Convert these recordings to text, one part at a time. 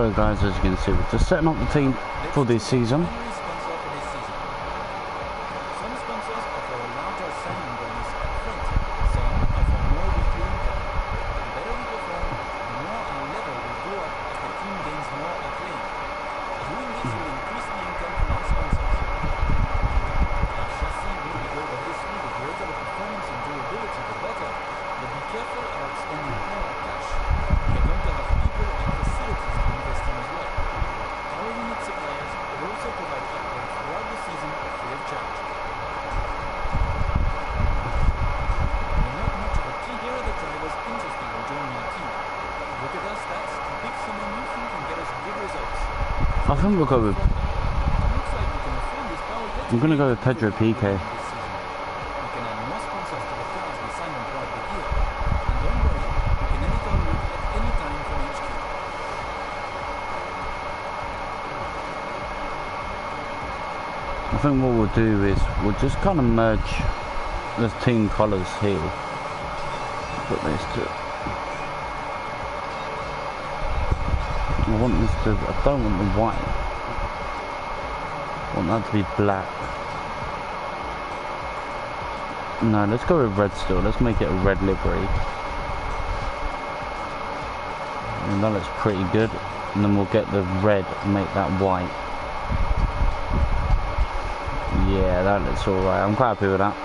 So guys, as you can see, we're just setting up the team for this season. I think we'll go with... I'm going to go with Pedro Piqué. I think what we'll do is we'll just kind of merge the team colours here. Put this to... I want this to... I don't want the white. I want that to be black. No, let's go with red still. Let's make it a red livery. And that looks pretty good. And then we'll get the red and make that white. Yeah, that looks alright. I'm quite happy with that.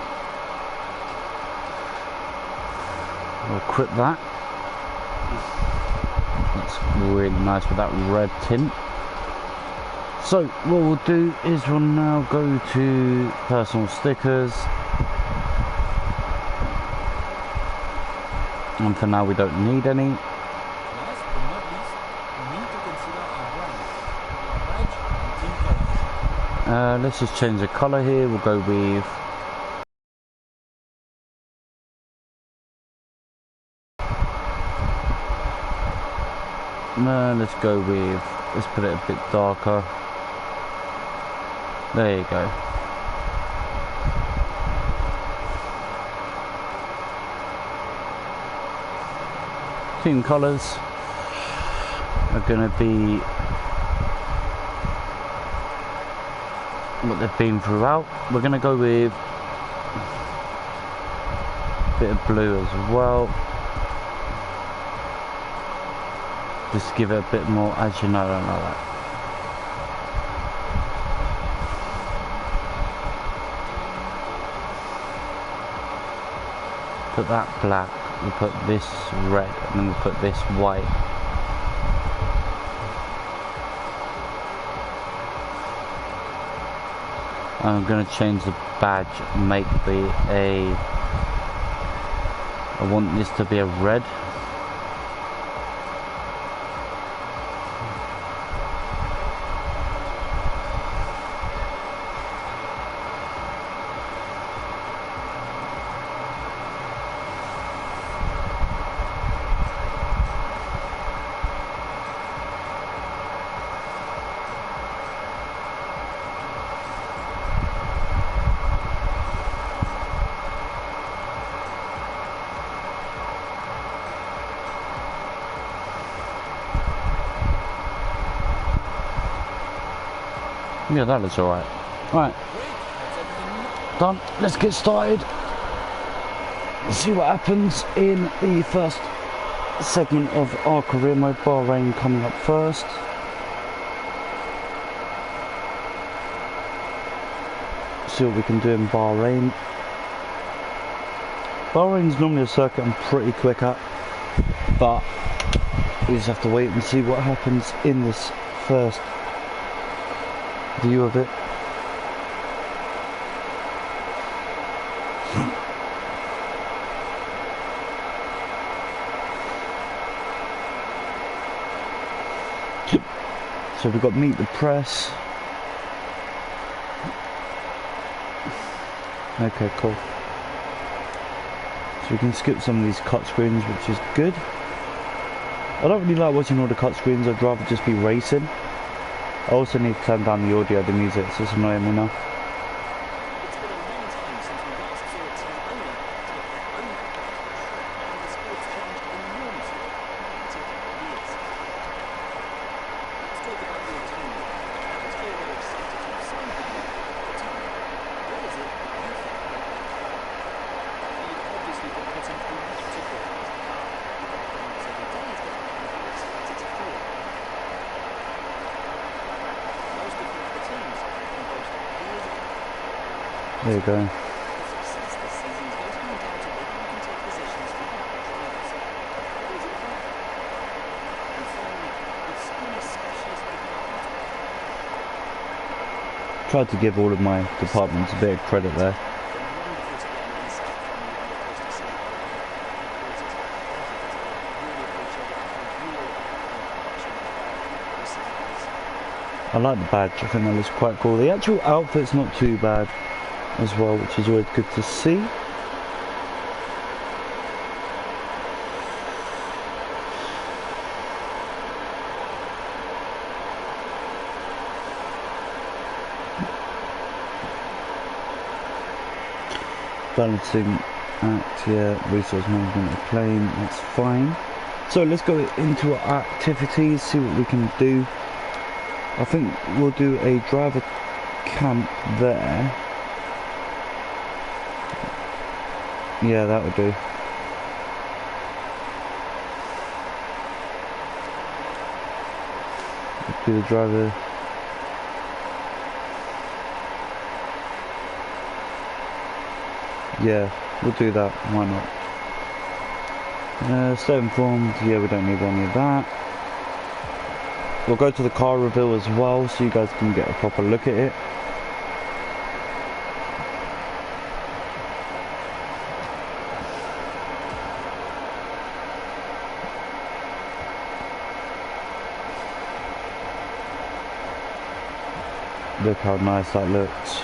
We'll equip that. That's really nice with that red tint. So what we'll do is we'll now go to personal stickers. And for now we don't need any. Last but not least, we need to consider our brands, badge and team colors. Let's just change the colour here. We'll go with... let's go with... Let's put it a bit darker. There you go. Team colours are going to be what they've been throughout. We're going to go with a bit of blue as well. Just give it a bit more, actually no, I don't know that. Put that black, we'll put this red, and then we'll put this white. I'm going to change the badge and make I want this to be a red. Yeah, that looks alright. Alright. Done. Let's get started. Let's see what happens in the first segment of our career mode. Bahrain coming up first. See what we can do in Bahrain. Bahrain's normally a circuit I'm pretty quick at, but we just have to wait and see what happens in this first view of it. So we've got meet the press. Okay, cool. So we can skip some of these cut screens, which is good. I don't really like watching all the cut screens, I'd rather just be racing. I also need to turn down the audio, the music, it's just annoying me now. It's been a long time since we last saw a team only to only and the sport's changed enormously in 2 years. There you go. Success this season is going to come down to whether you can take positions with your drivers. What is it about? And finally, it's been a specialist department. Tried to give all of my departments a bit of credit there. Wonderful to get an insight from you on the Coastal City program. It's really appreciate it. Thank you all for watching the City guys. I like the badge, I think that looks quite cool. The actual outfit's not too bad as well, which is always good to see. Balancing act, yeah, resource management of plane, that's fine. So let's go into our activities, see what we can do. I think we'll do a driver camp there. Yeah, that would do. Do the driver. Yeah, we'll do that, why not? Stay informed, yeah, we don't need any of that. We'll go to the car reveal as well, so you guys can get a proper look at it. Look how nice that looks.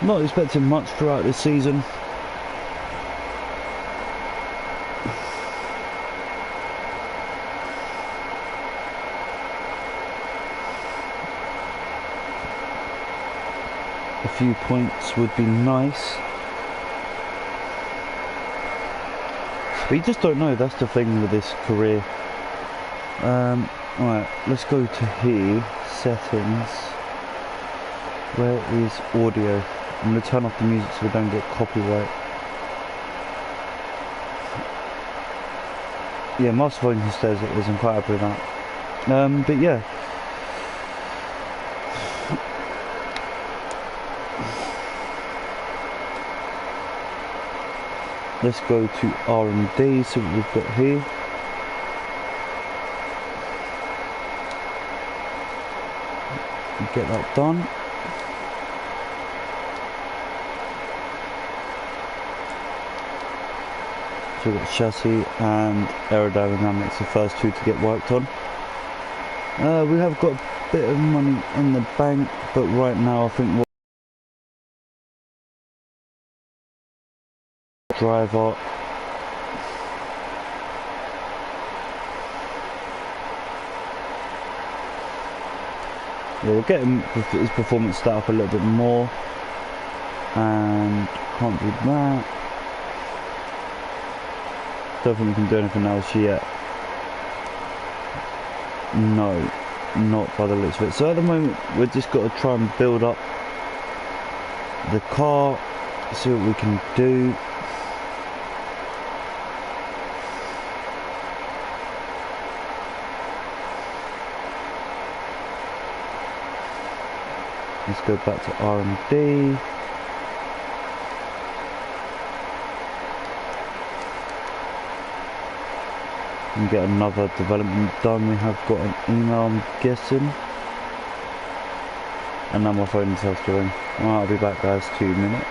Not expecting much throughout this season. A few points would be nice. But you just don't know, that's the thing with this career. Alright, let's go to here, settings. Where is audio? I'm going to turn off the music so we don't get copyright. Yeah, Master Phone just says it is, I'm quite happy with that. But yeah. Let's go to R&D, see what we've got here. Get that done. So we've got chassis and aerodynamics, the first two to get worked on. We have got a bit of money in the bank, but right now I think what driver yeah, we'll get his performance stat up a little bit more, and can't do that. Don't think we can do anything else yet. No, not by the looks of it. So at the moment we've just got to try and build up the car, see what we can do. Let's go back to R&D. And get another development done. We have got an email, I'm guessing. And now my phone tells to ring. Well, I'll be back, guys, 2 minutes.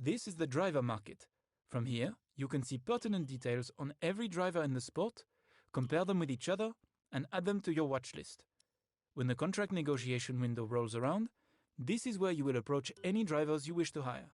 This is the driver market. From here, you can see pertinent details on every driver in the sport, compare them with each other, and add them to your watch list. When the contract negotiation window rolls around, this is where you will approach any drivers you wish to hire.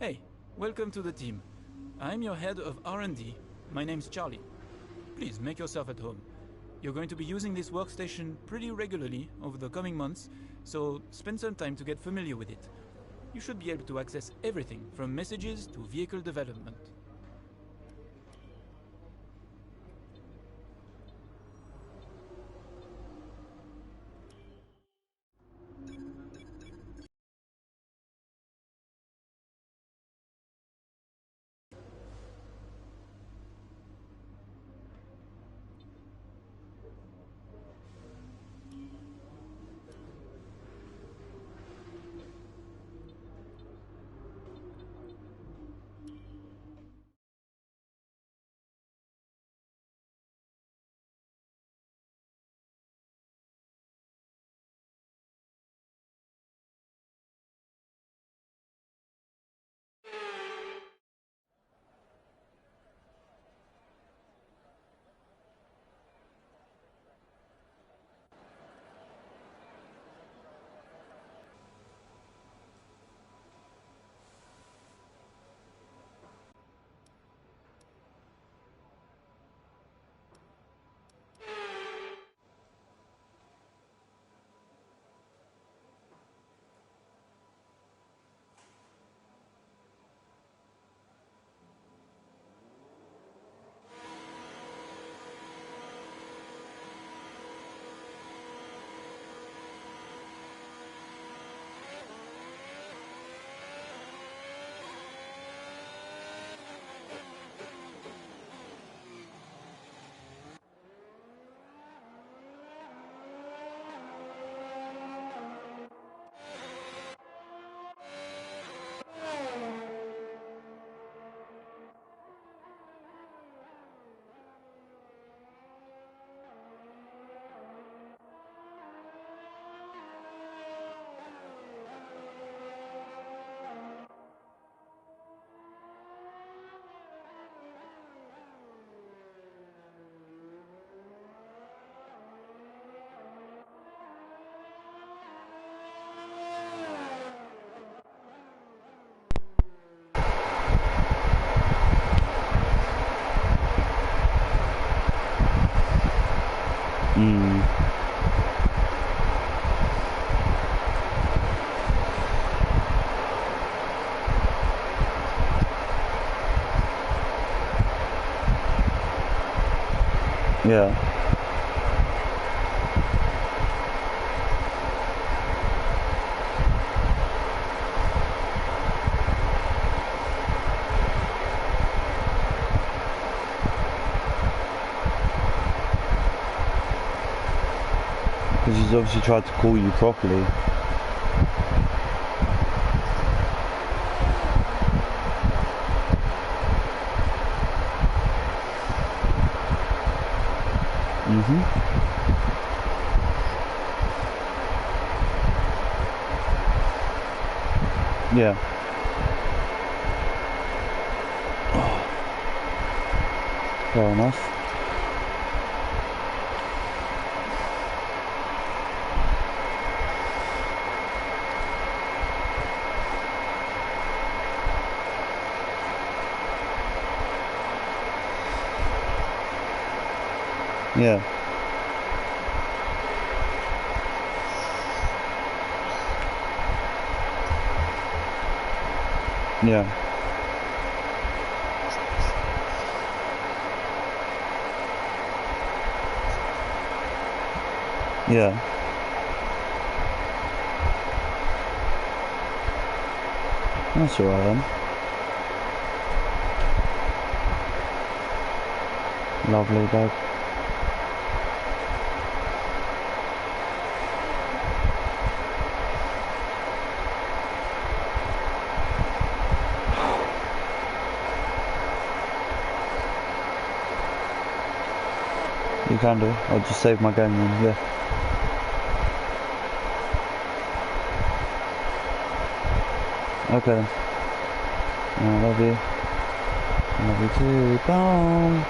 Hey, welcome to the team. I'm your head of R&D. My name's Charlie. Please make yourself at home. You're going to be using this workstation pretty regularly over the coming months, so spend some time to get familiar with it. You should be able to access everything from messages to vehicle development. Mm. Yeah. Because he's obviously tried to call you properly. Mm-hmm. Yeah. Fair enough. Yeah. Yeah. Yeah. That's alright then. Lovely, babe. You can do. I'll just save my game then, yeah. Okay then. I love you. I love you too. Bye.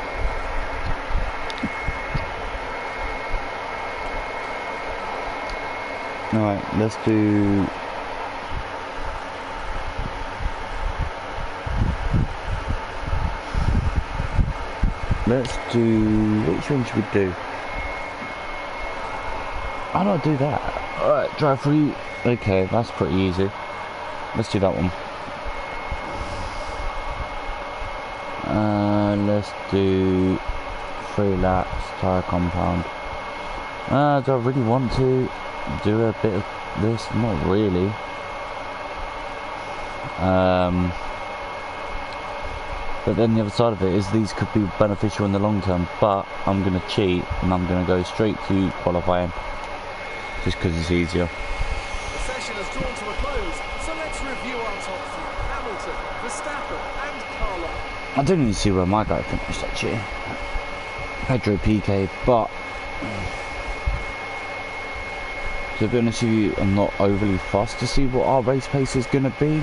Alright, let's do... Which one should we do? How do I do that? Alright, drive through. Okay, that's pretty easy. Let's do that one. Let's do 3 laps, tyre compound. Do I really want to do a bit of this? Not really. But then the other side of it is these could be beneficial in the long term, but I'm going to cheat and I'm going to go straight to qualifying just because it's easier. The session has drawn to a close, so let's review our top 3. Hamilton, Verstappen and Carlo. I don't even see where my guy finished actually. Pedro PK, but to be honest with you, I'm not overly fussed to see what our race pace is going to be.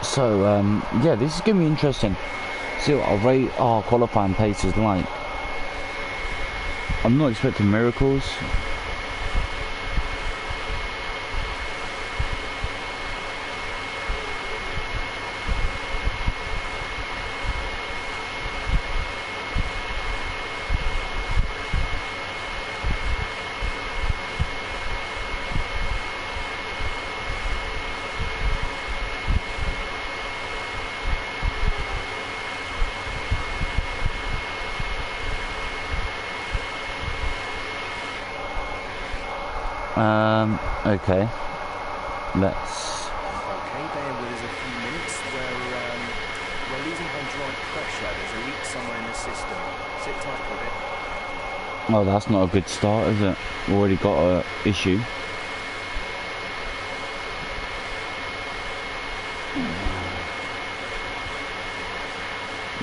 So, yeah, this is going to be interesting. See what our qualifying pace is like. I'm not expecting miracles. Okay. Let's... Okay, bear with us a few minutes. We're losing hydraulic pressure. There's a leak somewhere in the system. Sit tight for a bit. Oh, that's not a good start, is it? Already got a issue.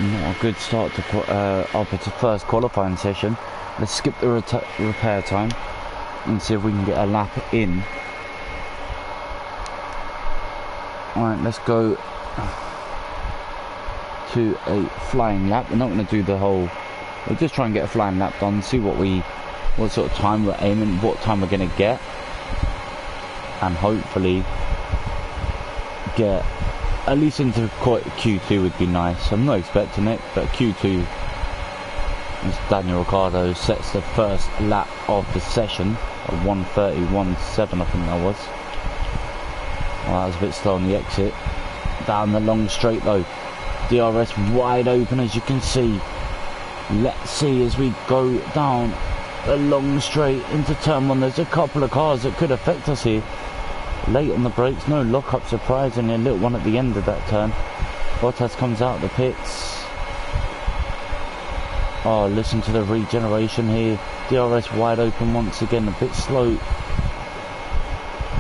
Not a good start to up its first qualifying session. Let's skip the repair time and see if we can get a lap in. Alright, let's go to a flying lap. We're not going to do the whole, we'll just try and get a flying lap done, see what sort of time we're aiming, what time we're going to get, and hopefully get at least into Q2 would be nice. I'm not expecting it, but Q2, as Daniel Ricciardo sets the first lap of the session at 1:31.7, I think that was. Well, that was a bit slow on the exit. Down the long straight though, DRS wide open as you can see. Let's see as we go down the long straight into turn 1. There's a couple of cars that could affect us here. Late on the brakes, no lock-up surprisingly, a little one at the end of that turn. Bottas comes out of the pits. Oh, listen to the regeneration here. DRS wide open once again, a bit slow.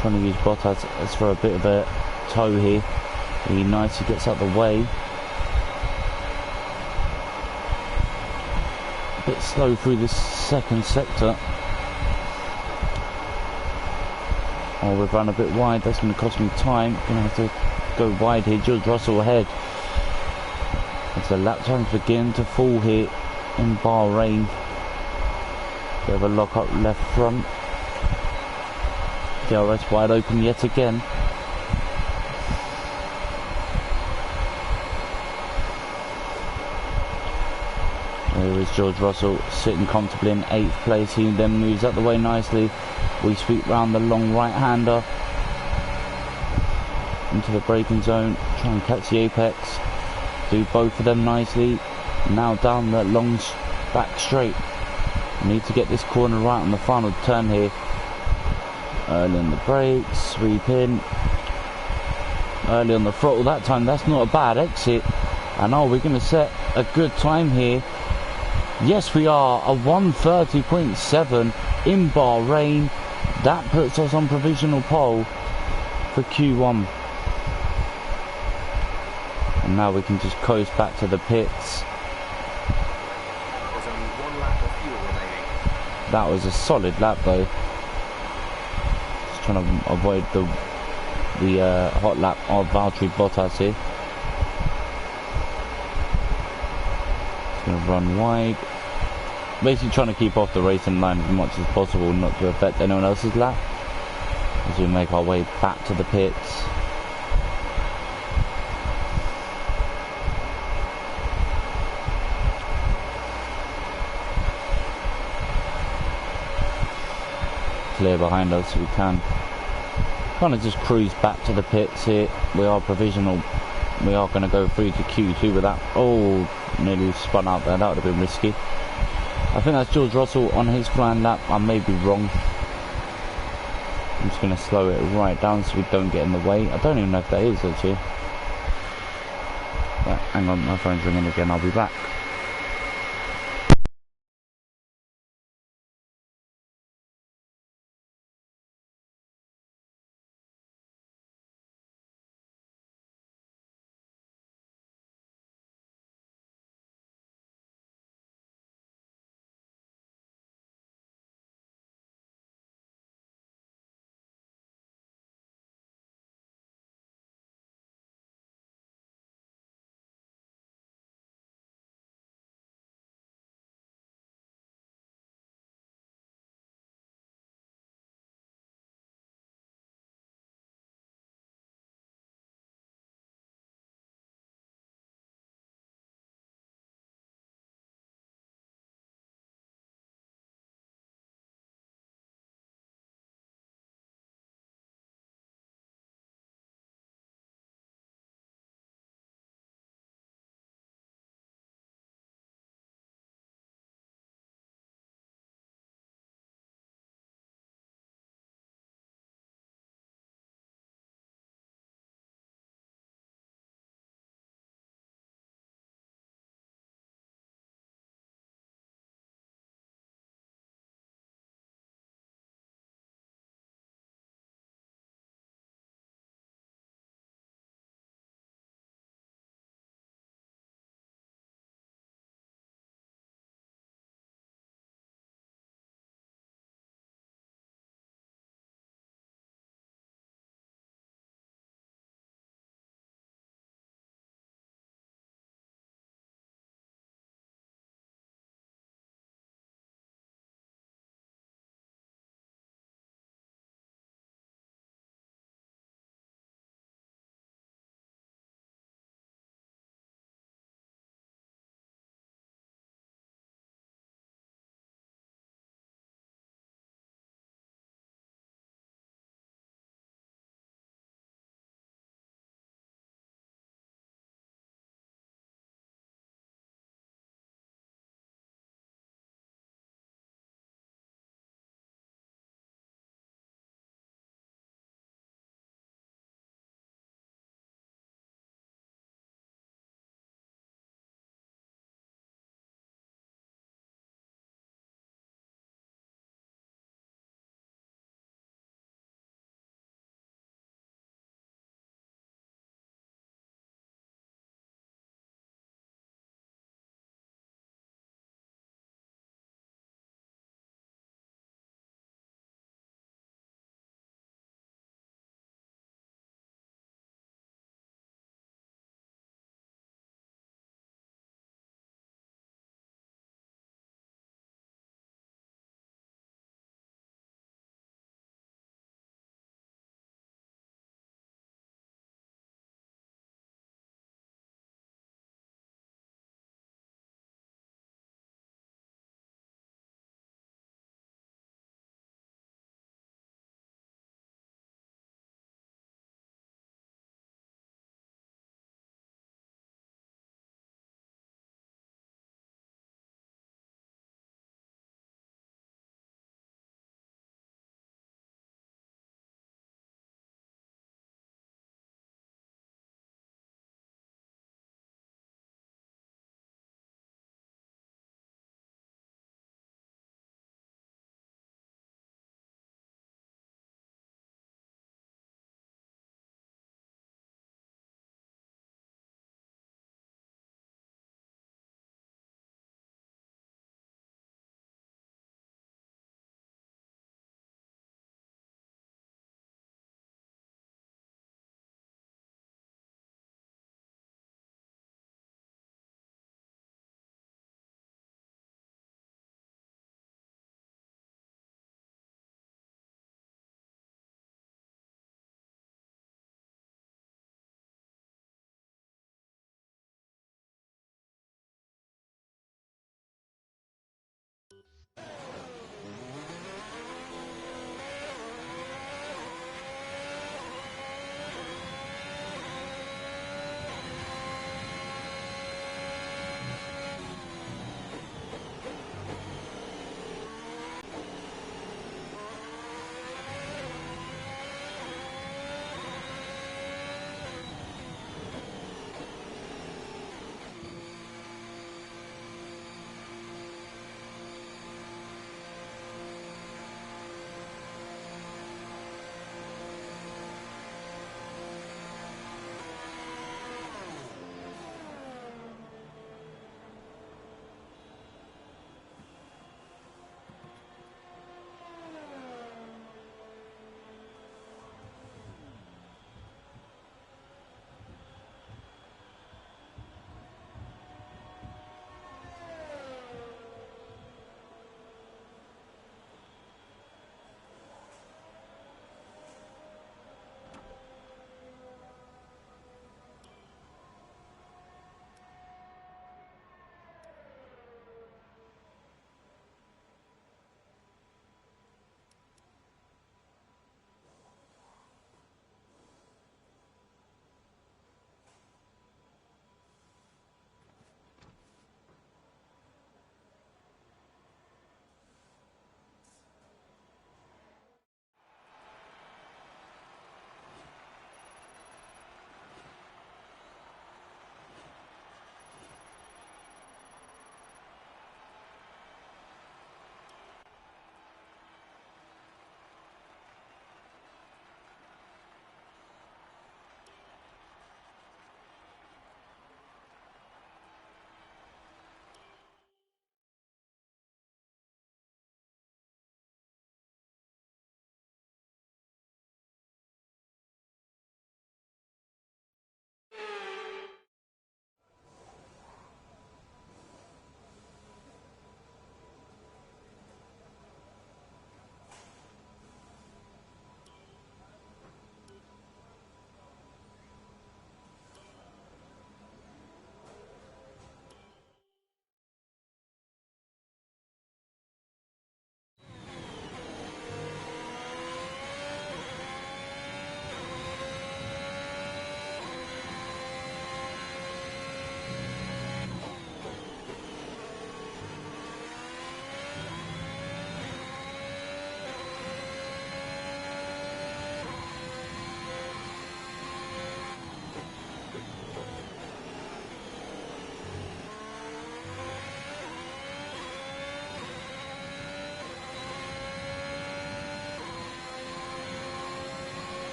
Trying to use Bottas as for a bit of a tow here. He nicely gets out the way. A bit slow through this second sector. Oh, we've run a bit wide. That's going to cost me time. Going to have to go wide here. George Russell ahead. As the lap times begin to fall here in Bahrain. Bit of a lock up left front. DRS wide open yet again. There is George Russell sitting comfortably in 8th place. He then moves out the way nicely. We sweep round the long right-hander into the braking zone. Try and catch the apex. Do both of them nicely. Now down the long back straight. Need to get this corner right on the final turn here. Early on the brakes. Sweep in. Early on the throttle that time. That's not a bad exit. And are we going to set a good time here? Yes, we are. A 1:30.7 in Bahrain. That puts us on provisional pole for Q1. And now we can just coast back to the pits. There's only 1 lap of fuel remaining. That was a solid lap though. Just trying to avoid the hot lap of Valtteri Bottas here. Just going to run wide. Basically trying to keep off the racing line as much as possible, not to affect anyone else's lap. As we make our way back to the pits. Clear behind us, we can kind of just cruise back to the pits here. We are provisional. We are going to go through to Q2 with that. Oh, nearly spun out there. That would have been risky. I think that's George Russell on his flying lap. I may be wrong. I'm just going to slow it right down so we don't get in the way. I don't even know if that is actually. But hang on, my phone's ringing again. I'll be back.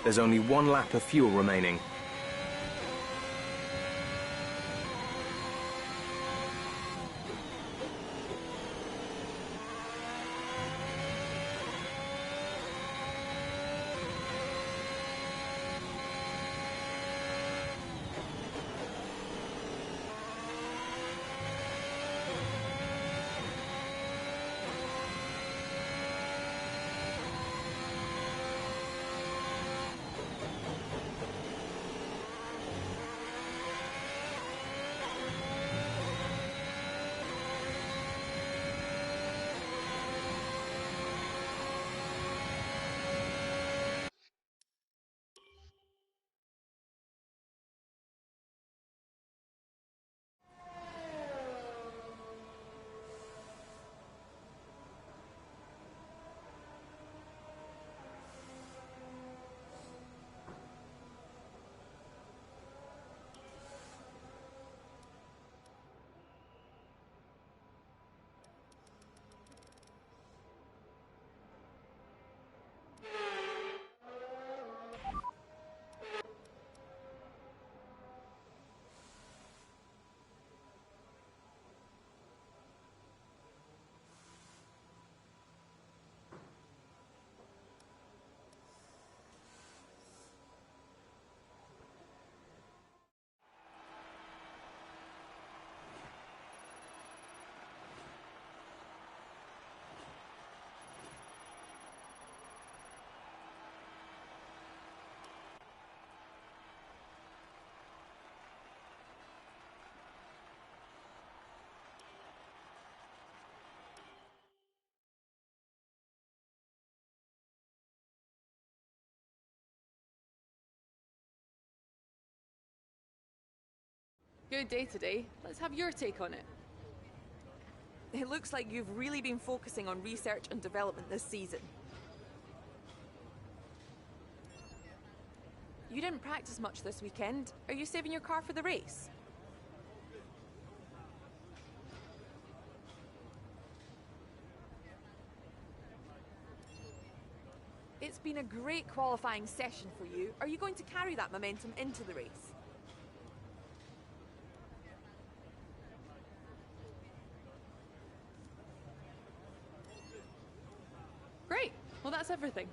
There's only 1 lap of fuel remaining. Good day today. Let's have your take on it. It looks like you've really been focusing on research and development this season. You didn't practice much this weekend. Are you saving your car for the race? It's been a great qualifying session for you. Are you going to carry that momentum into the race? Great. Well, that's everything.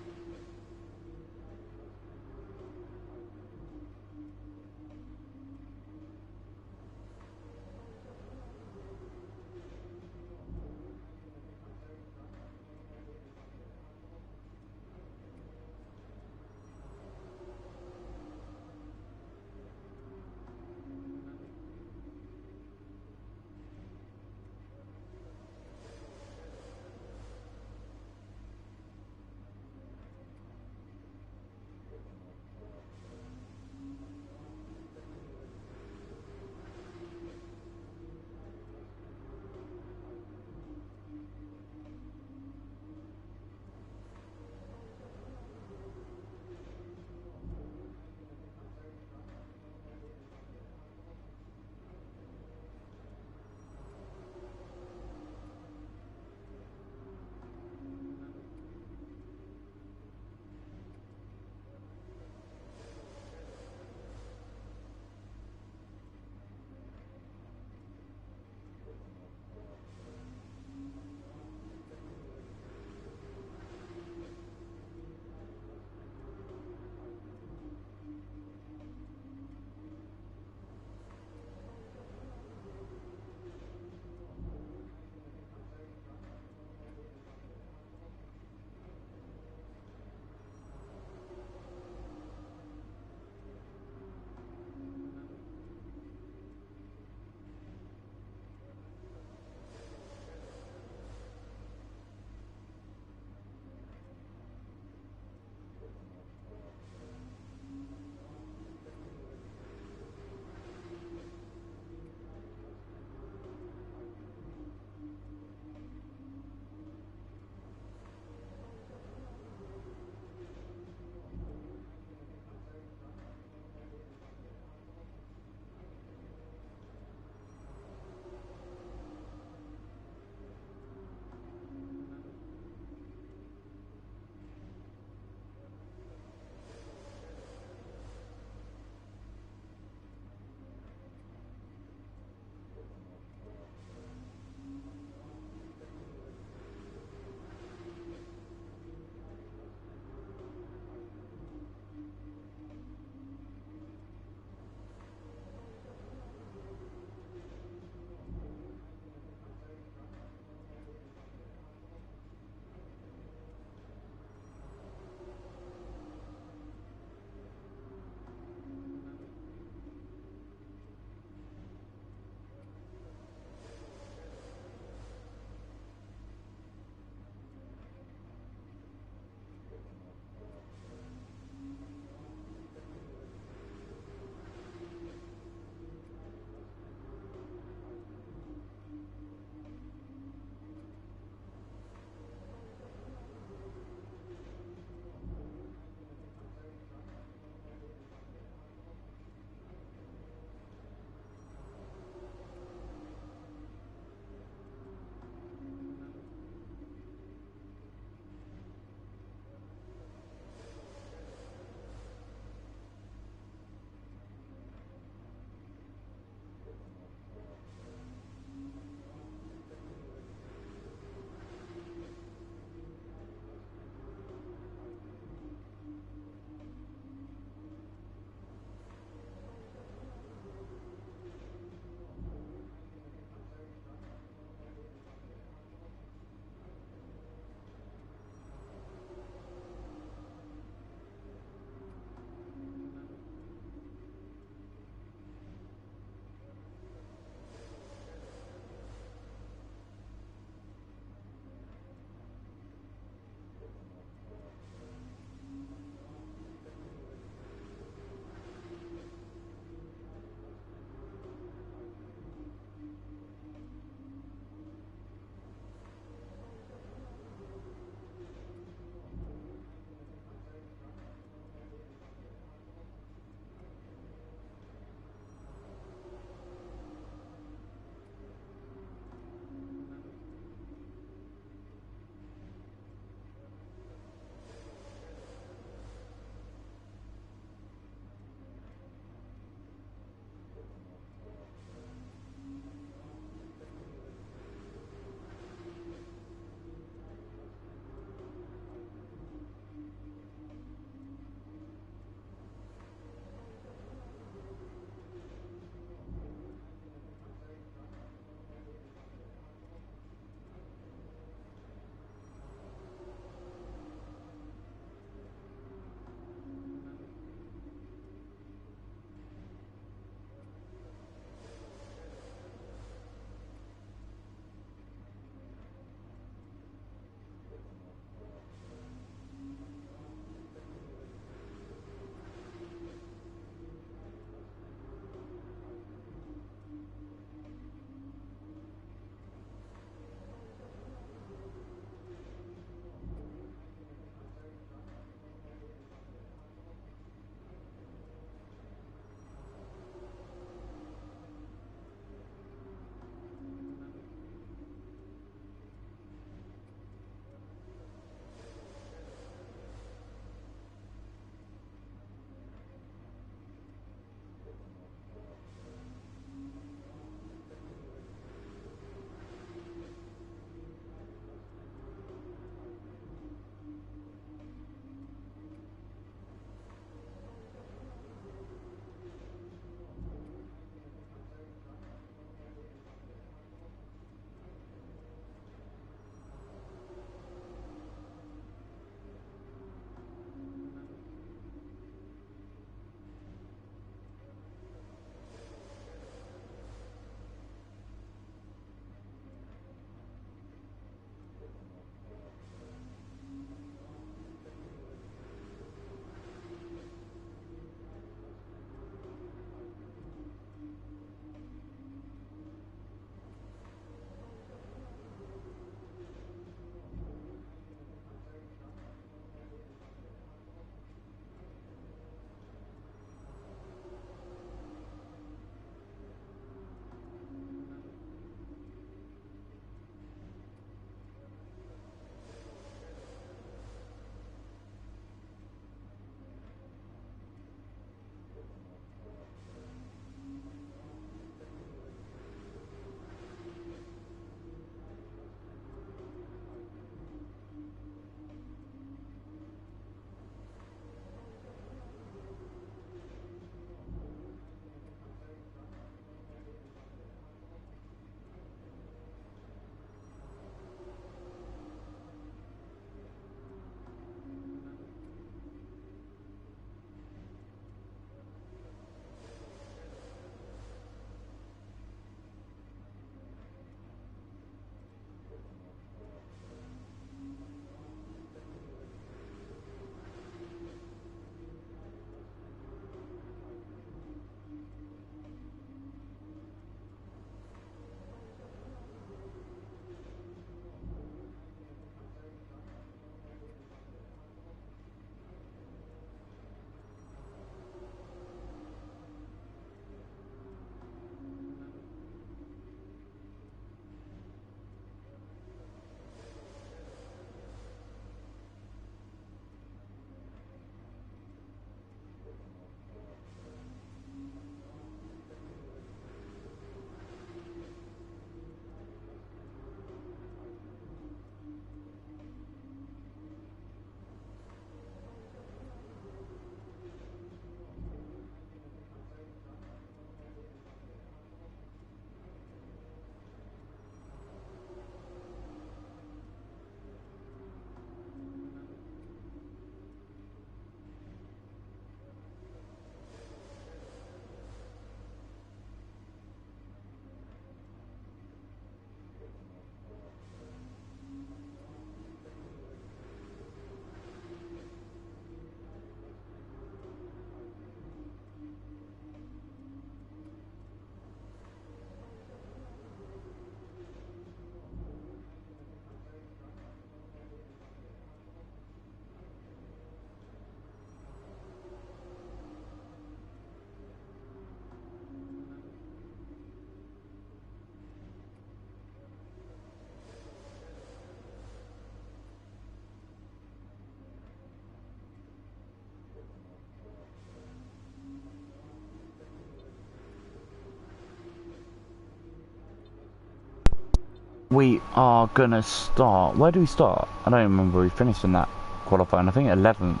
we are gonna start. Where do we start? I don't remember. We finished in that qualifying. I think 11th.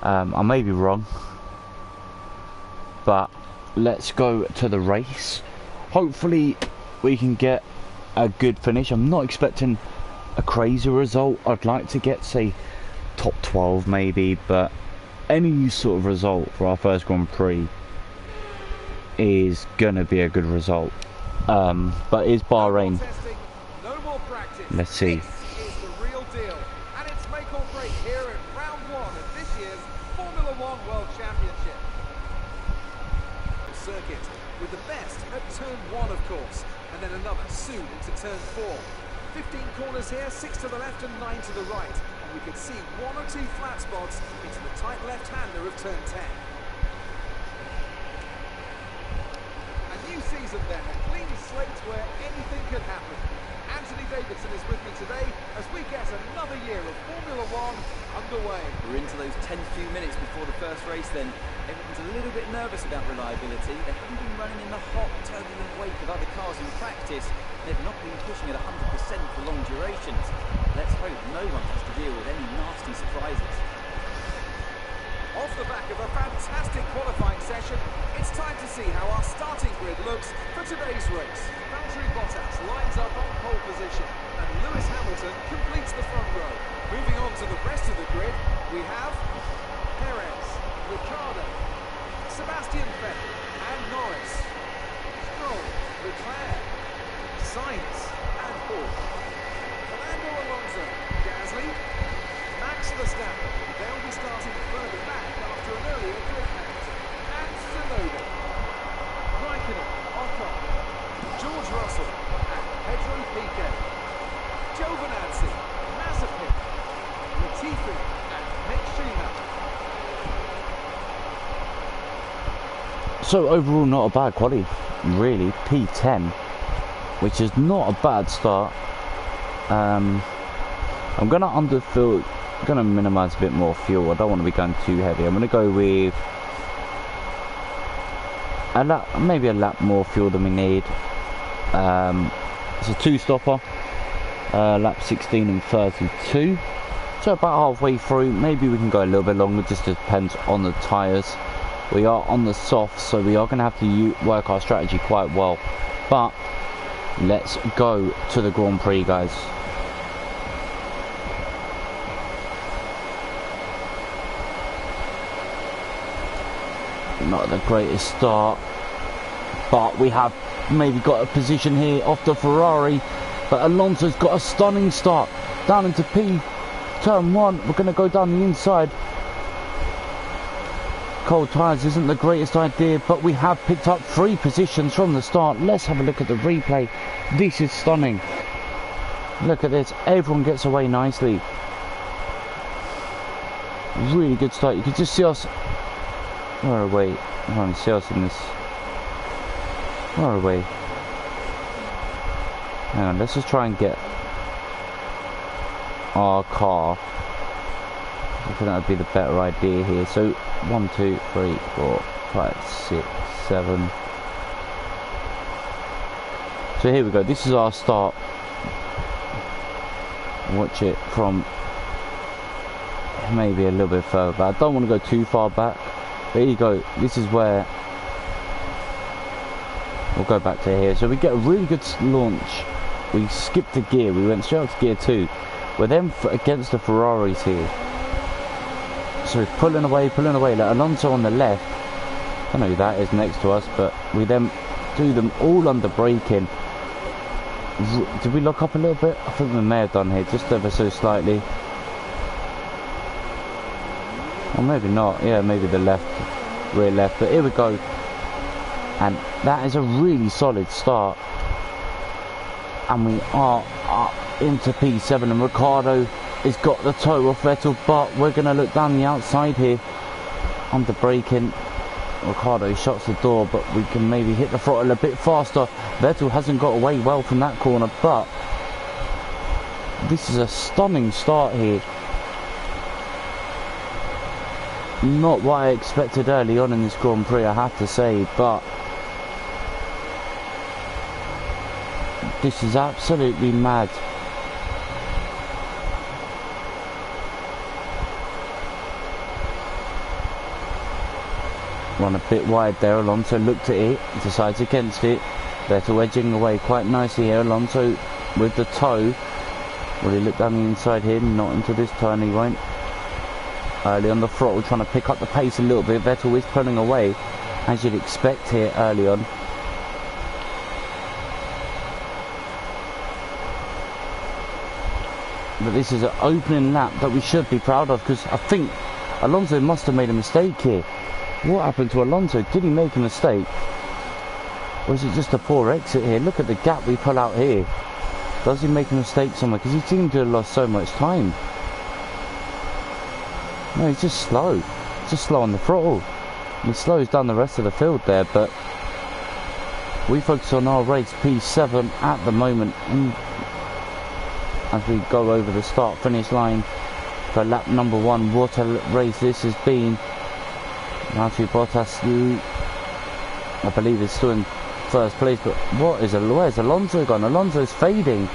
I may be wrong, but let's go to the race. Hopefully, we can get a good finish. I'm not expecting a crazy result. I'd like to get, say, top 12 maybe, but any sort of result for our first Grand Prix is gonna be a good result. But it's Bahrain. Let's see. This is the real deal, and it's make or break here at round 1 of this year's Formula One World Championship. Circuit with the best at turn 1, of course, and then another soon into turn 4. 15 corners here, 6 to the left and 9 to the right, and we can see 1 or 2 flat spots into the tight left-hander of turn 10. A new season then, a clean slate where anything could happen. Anthony Davidson is with me today as we get another year of Formula One underway. We're into those 10 few minutes before the first race then. Everyone's a little bit nervous about reliability. They haven't been running in the hot, turbulent wake of other cars in practice. They've not been pushing at 100% for long durations. Let's hope no one has to deal with any nasty surprises. Off the back of a fantastic qualifying session, it's time to see how our starting grid looks for today's race. Valtteri Bottas lines up on pole position, and Lewis Hamilton completes the front row. Moving on to the rest of the grid, we have Perez, Ricciardo, Sebastian Vettel, and Norris, Stroll, Leclerc, Sainz, and Horner, Fernando Alonso, Gasly, Max Verstappen. They'll be starting further back after an earlier grid count. And Tsunoda, Raikkonen, Ocon, George Russell, and Pedro Piquet, Giovinazzi, Mazepin, Latifi, and Mick Schumacher. So overall, not a bad quality, really. P10, which is not a bad start. I'm gonna underfill. Going to minimise a bit more fuel. I don't want to be going too heavy. I'm going to go with a lap, maybe a lap more fuel than we need. It's a 2-stopper, lap 16 and 32. So about halfway through. Maybe we can go a little bit longer. Just depends on the tyres. We are on the soft, so we are going to have to work our strategy quite well. But let's go to the Grand Prix, guys. Not the greatest start, but we have maybe got a position here off the Ferrari, but Alonso's got a stunning start down into P turn 1. We're going to go down the inside. Cold tyres isn't the greatest idea, but we have picked up 3 positions from the start. Let's have a look at the replay. This is stunning. Look at this, everyone gets away nicely. Really good start. You can just see us. Where are we? I can't see us in this. Where are we? Hang on, let's just try and get our car. I think that would be the better idea here. So 1, 2, 3, 4, 5, 6, 7. So here we go. This is our start. Watch it from maybe a little bit further back. I don't want to go too far back. There you go. This is where we'll go back to here. So we get a really good launch. We skipped a gear. We went straight up to gear 2. We're then against the Ferraris here. So we're pulling away. Like Alonso on the left. I don't know who that is next to us, but we then do them all under braking. Did we lock up a little bit? I think we may have done here, just ever so slightly. Or maybe not. Yeah, maybe the left, rear left. But here we go. And that is a really solid start. And we are up into P7. And Ricciardo has got the toe off Vettel. But we're going to look down the outside here. Under braking. Ricciardo shuts the door, but we can maybe hit the throttle a bit faster. Vettel hasn't got away well from that corner, but this is a stunning start here. Not what I expected early on in this Grand Prix, I have to say, but This is absolutely mad. Run a bit wide there. Alonso looked at it, decides against it. Vettel edging away quite nicely here. Alonso with the toe. Will he look down the inside here? Not into this turn, he won't. Early on the throttle, trying to pick up the pace a little bit. Vettel is pulling away, as you'd expect here early on. But this is an opening lap that we should be proud of, because I think Alonso must have made a mistake here. What happened to Alonso? Did he make a mistake? Or is it just a poor exit here? Look at the gap we pull out here. Does he make a mistake somewhere? Because he seemed to have lost so much time. No, he's just slow. Just slow on the throttle. He slows down the rest of the field there, but we focus on our race, P7 at the moment. And as we go over the start-finish line for lap number 1, what a race this has been. Valtteri Bottas, I believe, is still in first place, but where's Alonso gone? Alonso's fading.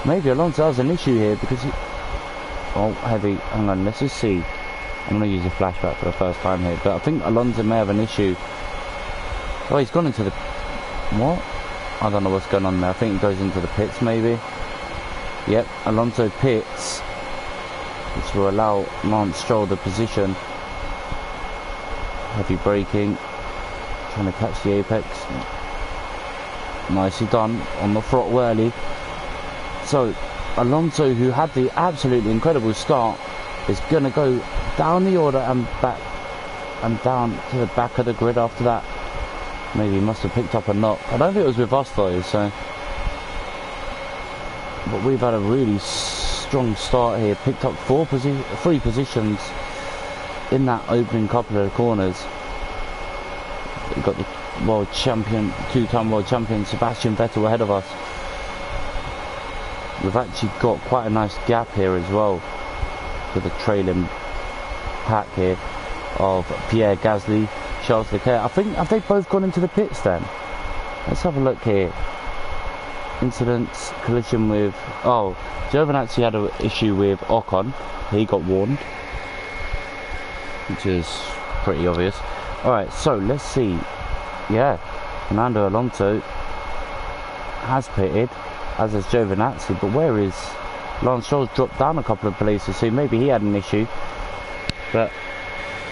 Maybe Alonso has an issue here because he... Oh, heavy. Hang on, let's just see. I'm going to use a flashback for the first time here, but I think Alonso may have an issue. Oh, he's gone into the... What? I don't know what's going on there. I think he goes into the pits, maybe. Yep, Alonso pits, which will allow Lance Stroll the position. Heavy braking, trying to catch the apex. Nicely done on the throttle early. So Alonso, who had the absolutely incredible start, is going to go down the order and back and down to the back of the grid after that. Maybe he must have picked up a knock. I don't think it was with us though, so. But we've had a really strong start here. Picked up 3 positions in that opening couple of corners. We've got the world champion, 2-time world champion Sebastian Vettel ahead of us. We've actually got quite a nice gap here as well, with the trailing pack here of Pierre Gasly, Charles Leclerc. I think, have they both gone into the pits then? Let's have a look here. Incidents, collision with... Oh, Giovinazzi had an issue with Ocon. He got warned, which is pretty obvious. Alright, so let's see. Yeah, Fernando Alonso has pitted, as has Giovinazzi, but where is... Lance Stroll's dropped down a couple of places, so maybe he had an issue. But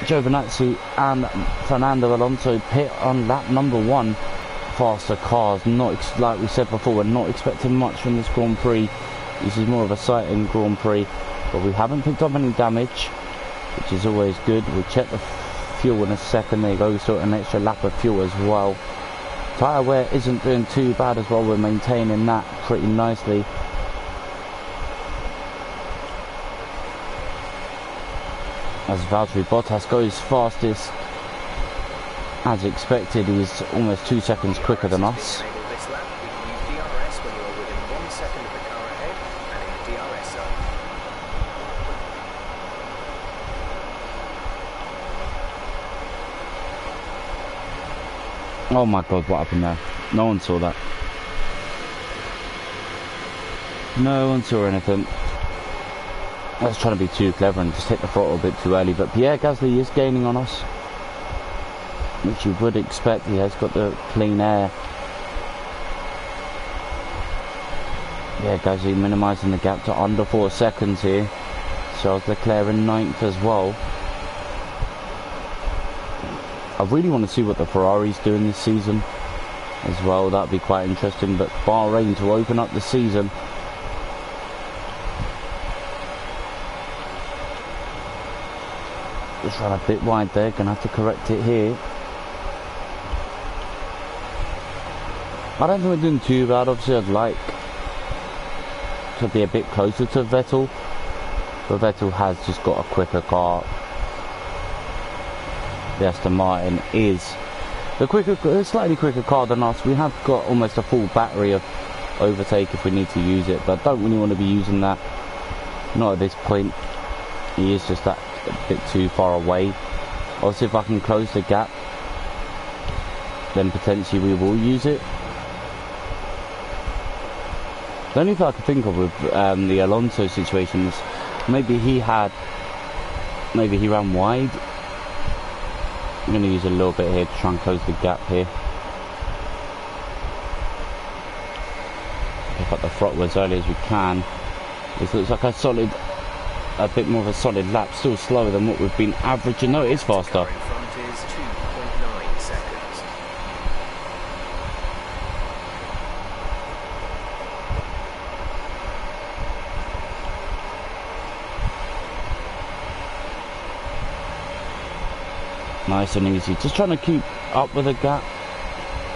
Giovinazzi and Fernando Alonso pit on lap number 1. Faster cars, not like we said before, we're not expecting much from this Grand Prix. This is more of a sighting Grand Prix, but we haven't picked up any damage, which is always good. We'll check the fuel in a second. There you go, sort of an extra lap of fuel as well. Tyre wear isn't doing too bad as well, we're maintaining that pretty nicely. As Valtteri Bottas goes fastest, as expected, he's almost 2 seconds quicker than us. Oh my god, what happened there? No one saw that. No one saw anything. I was trying to be too clever and just hit the throttle a bit too early, but Pierre Gasly is gaining on us, which you would expect. He has got the clean air. Yeah, Gasly minimising the gap to under 4 seconds here. Charles Leclerc in 9th as well. I really want to see what the Ferrari's doing this season as well. That'd be quite interesting. But Bahrain to open up the season. Just ran a bit wide there. Gonna have to correct it here. I don't think we're doing too bad. Obviously, I'd like to be a bit closer to Vettel, but Vettel has just got a quicker car. The Aston Martin is the slightly quicker car than us. We have got almost a full battery of overtake if we need to use it, but I don't really want to be using that. Not at this point. He is just that a bit too far away. Obviously, if I can close the gap, then potentially we will use it. The only thing I could think of with the Alonso situation was maybe he ran wide. I'm going to use a little bit here to try and close the gap here. Pick up the throttle as early as we can. This looks like a bit more of a solid lap, still slower than what we've been averaging. No, it is faster. In front is 2.9 seconds. Nice and easy. Just trying to keep up with the gap.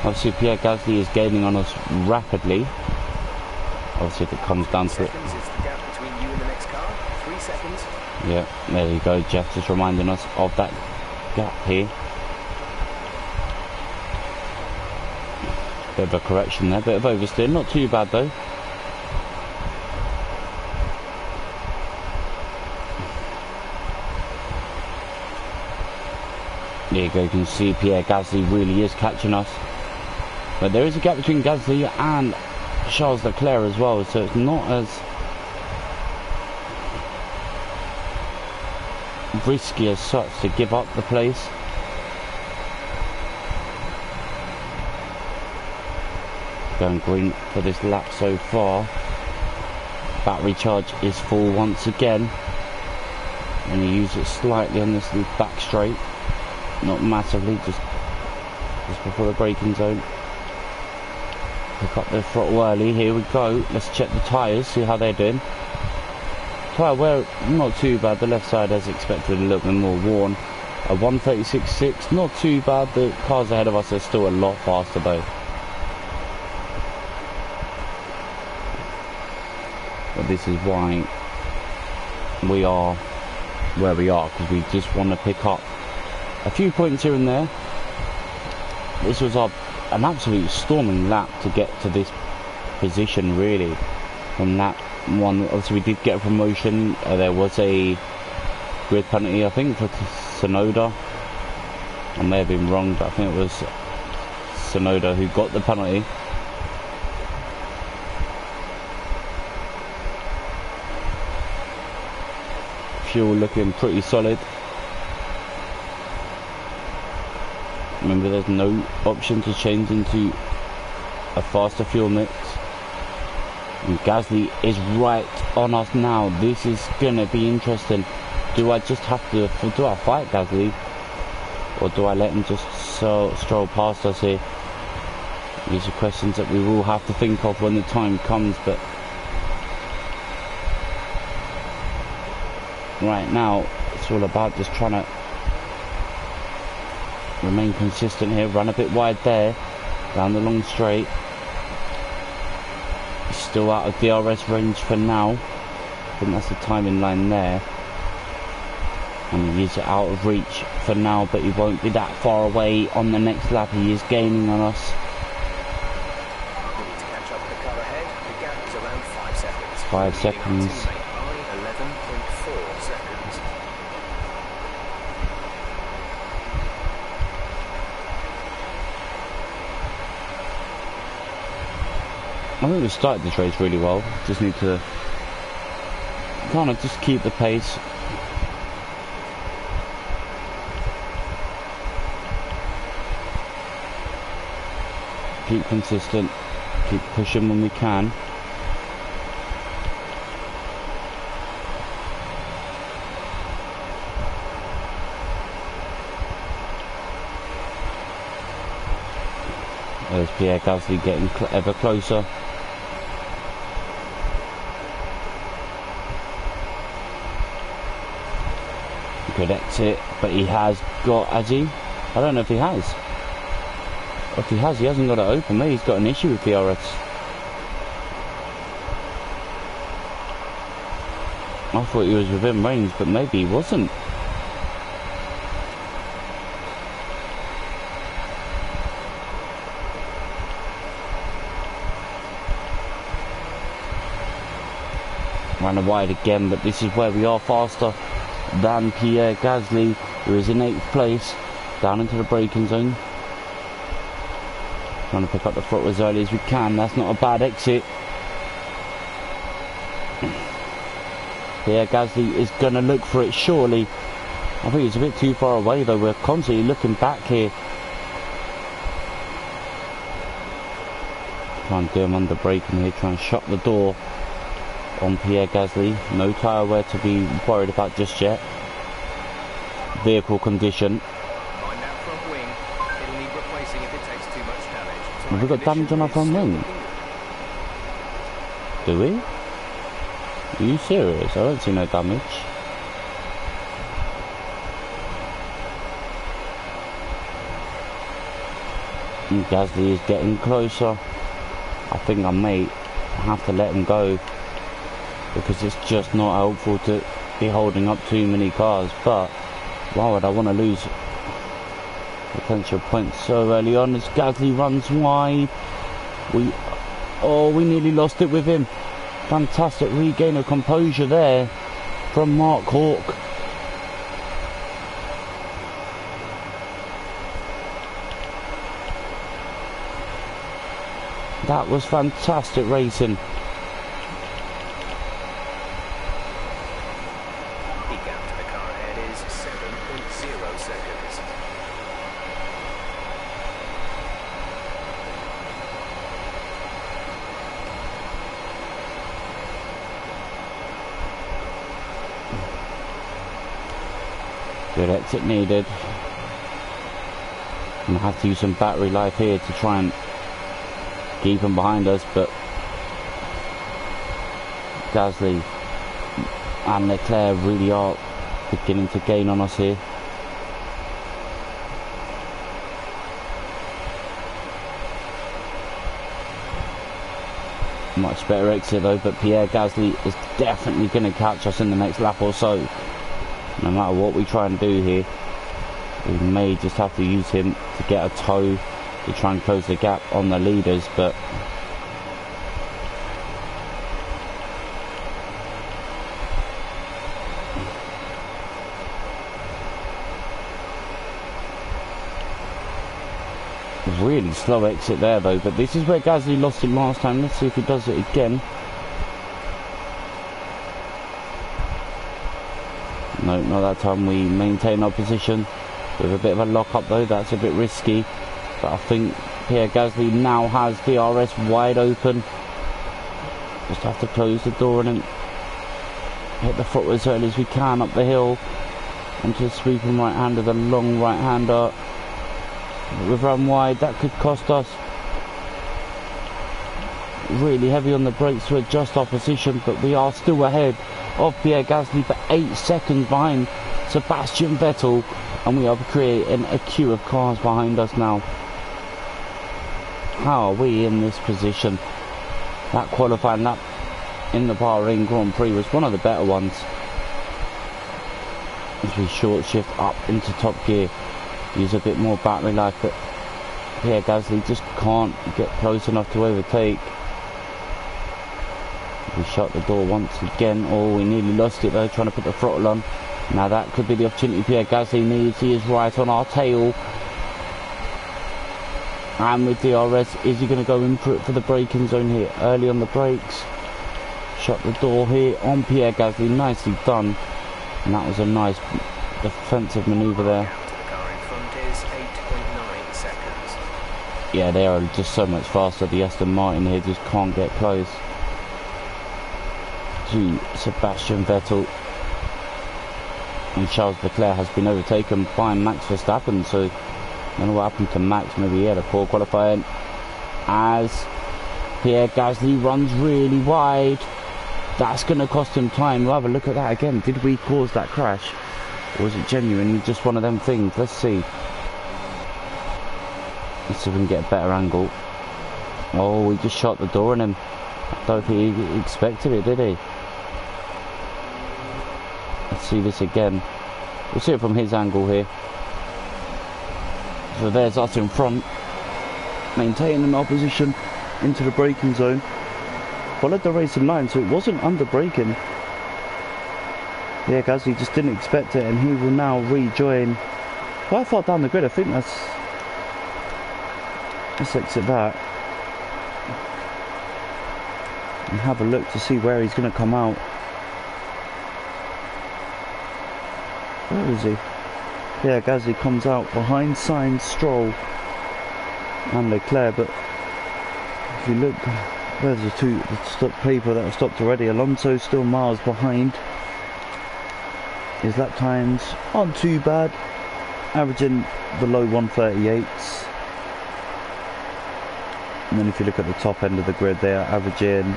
Obviously, Pierre Gasly is gaining on us rapidly. Obviously, if it comes down to it. Seconds is the gap between you and the next car. 3 seconds. Yeah, there you go. Jeff just reminding us of that gap here. Bit of a correction there, bit of oversteer. Not too bad though. There you go, you can see Pierre Gasly really is catching us. But there is a gap between Gasly and Charles Leclerc as well, so it's not as risky as such to give up the place. Going green for this lap so far. Battery charge is full once again. And you use it slightly on this back straight. Not massively, just before the braking zone. Pick up the throttle early, here we go. Let's check the tyres, see how they're doing. Tyre wear, not too bad. The left side, as expected, a little bit more worn. A 136.6, not too bad. The cars ahead of us are still a lot faster though. But this is why we are where we are, because we just want to pick up a few points here and there. This was an absolute storming lap to get to this position really. From lap 1, obviously we did get a promotion. There was a grid penalty I think for Tsunoda. I may have been wrong, but I think it was Tsunoda who got the penalty. Fuel looking pretty solid. Remember, there's no option to change into a faster fuel mix. And Gasly is right on us now. This is gonna be interesting. Do I just have to, do I fight Gasly? Or do I let him just stroll past us here? These are questions that we will have to think of when the time comes, but right now it's all about just trying to remain consistent here, run a bit wide there, down the long straight. Still out of DRS range for now. I think that's the timing line there. And he is out of reach for now, but he won't be that far away on the next lap. He is gaining on us. We need to catch up with the car ahead. The gap is around 5 seconds. 5 seconds. By 11.4 seconds. I think we started this race really well. Just need to kind of just keep the pace. Keep consistent. Keep pushing when we can. There's Pierre Gasly getting ever closer. Good exit, but he has got, has he? I don't know if he has. If he has, he hasn't got it open. Maybe he's got an issue with DRS. I thought he was within range, but maybe he wasn't. Ran wide again, but this is where we are faster than Pierre Gasly, who is in 8th place, down into the braking zone. Trying to pick up the throttle as early as we can. That's not a bad exit. Pierre Gasly is going to look for it, surely. I think he's a bit too far away though. We're constantly looking back here. Try and do him under braking here, try and shut the door on Pierre Gasly. No tyre wear to be worried about just yet. Vehicle condition. Find that front wing. It'll need replacing if it takes too much damage. Have we got damage on our front wing? Do we? Are you serious? I don't see no damage. And Gasly is getting closer. I think I may have to let him go because it's just not helpful to be holding up too many cars. But why would I want to lose potential points so early on as Gasly runs wide? We nearly lost it with him. Fantastic regain of composure there from Mark Hawk. That was fantastic racing. The gap to the car ahead is 7.0 seconds. Good exit needed. I'm gonna have to use some battery life here to try and keep him behind us, but Gasly and Leclerc really are beginning to gain on us here. Much better exit though, but Pierre Gasly is definitely going to catch us in the next lap or so. No matter what we try and do here, we may just have to use him to get a tow to try and close the gap on the leaders, but really slow exit there though. But this is where Gasly lost it last time. Let's see if he does it again. No, not that time. We maintain our position with a bit of a lock up though. That's a bit risky, but I think Pierre Gasly now has DRS wide open. Just have to close the door and then hit the throttle as early as we can up the hill onto the sweeping right hander, the long right hander. We've run wide, that could cost us. Really heavy on the brakes to adjust our position, but we are still ahead of Pierre Gasly for 8 seconds behind Sebastian Vettel, and we are creating a queue of cars behind us now. How are we in this position? That qualifying lap in the Bahrain Grand Prix was one of the better ones, as we short shift up into top gear, use a bit more battery life, but Pierre Gasly just can't get close enough to overtake. We shut the door once again. Oh, we nearly lost it though, trying to put the throttle on. Now that could be the opportunity Pierre Gasly needs. He is right on our tail. And with DRS, is he going to go in for the braking zone here? Early on the brakes. Shut the door here on Pierre Gasly. Nicely done. And that was a nice defensive manoeuvre there. The car in front is 8.9 seconds. Yeah, they are just so much faster. The Aston Martin here just can't get close to Sebastian Vettel. And Charles Leclerc has been overtaken by Max Verstappen, so I don't know what happened to Max. Maybe he had a poor qualifying, as Pierre Gasly runs really wide. That's going to cost him time. We'll have a look at that again. Did we cause that crash, or was it genuinely just one of them things? Let's see. Let's see if we can get a better angle. Oh, we just shut the door on him. I don't think he expected it, did he? Let's see this again. We'll see it from his angle here. So there's us in front, maintaining our position into the braking zone. Followed the racing line, so it wasn't under braking. Yeah, Gasly just didn't expect it, and he will now rejoin quite far down the grid. I think let's exit that. and have a look to see where he's going to come out. Where is he? Yeah, Gasly comes out behind Sainz, Stroll and Leclerc, but if you look, there's the two people that have stopped already. Alonso still miles behind. His lap times aren't too bad, averaging below 138s. And then if you look at the top end of the grid, they are averaging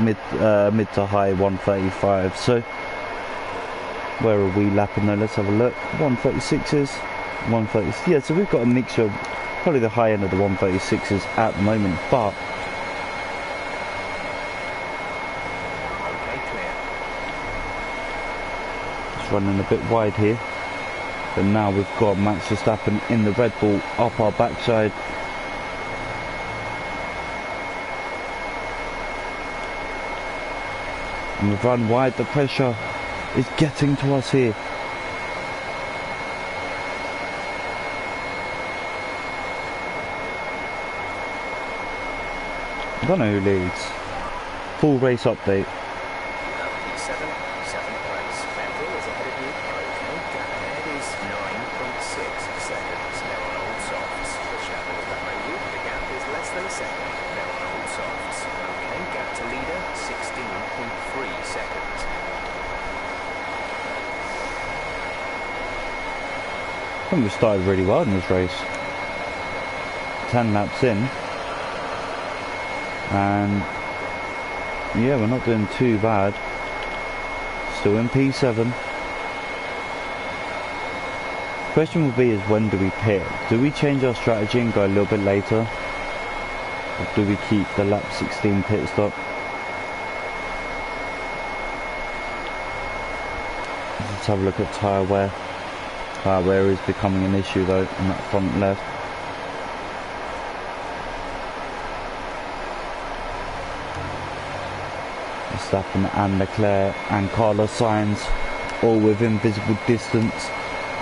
mid to high 135. So where are we lapping though? Let's have a look. 136s, 130s. Yeah, so we've got a mixture of probably the high end of the 136s at the moment, but Okay, clear. it's running a bit wide here. But now we've got Max Verstappen in the Red Bull up our backside. And we've run wide. The pressure is getting to us here. I don't know who leads. Full race update. P7, 7th place. Vettel is ahead of you. Okay, gap ahead is 9.6 seconds. They're on old softs. Verstappen is behind you. The gap is less than a second. They're on old softs. Okay, gap to leader, 16.3 seconds. I think we started really well in this race. 10 laps in. And yeah, we're not doing too bad. Still in P7. Question will be is when do we pit? Do we change our strategy and go a little bit later? Or do we keep the lap 16 pit stop? Let's have a look at tyre wear. Tyre wear is becoming an issue though on that front left. Verstappen and Leclerc and Carlos Sainz all within visible distance,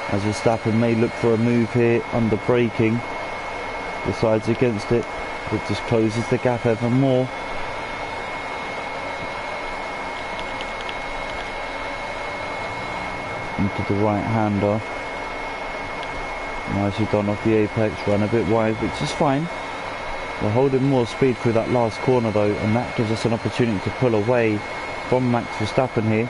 as Verstappen may look for a move here under braking, decides against it. It just closes the gap ever more. Into the right hander, nicely done off the apex, run a bit wide, which is fine. We're holding more speed through that last corner though, and that gives us an opportunity to pull away from Max Verstappen here.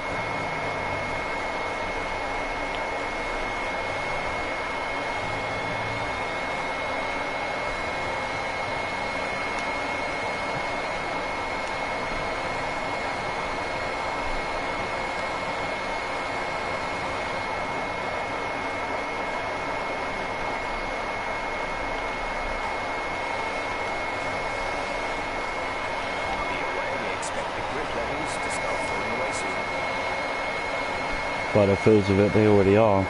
By the feels of it, they already are.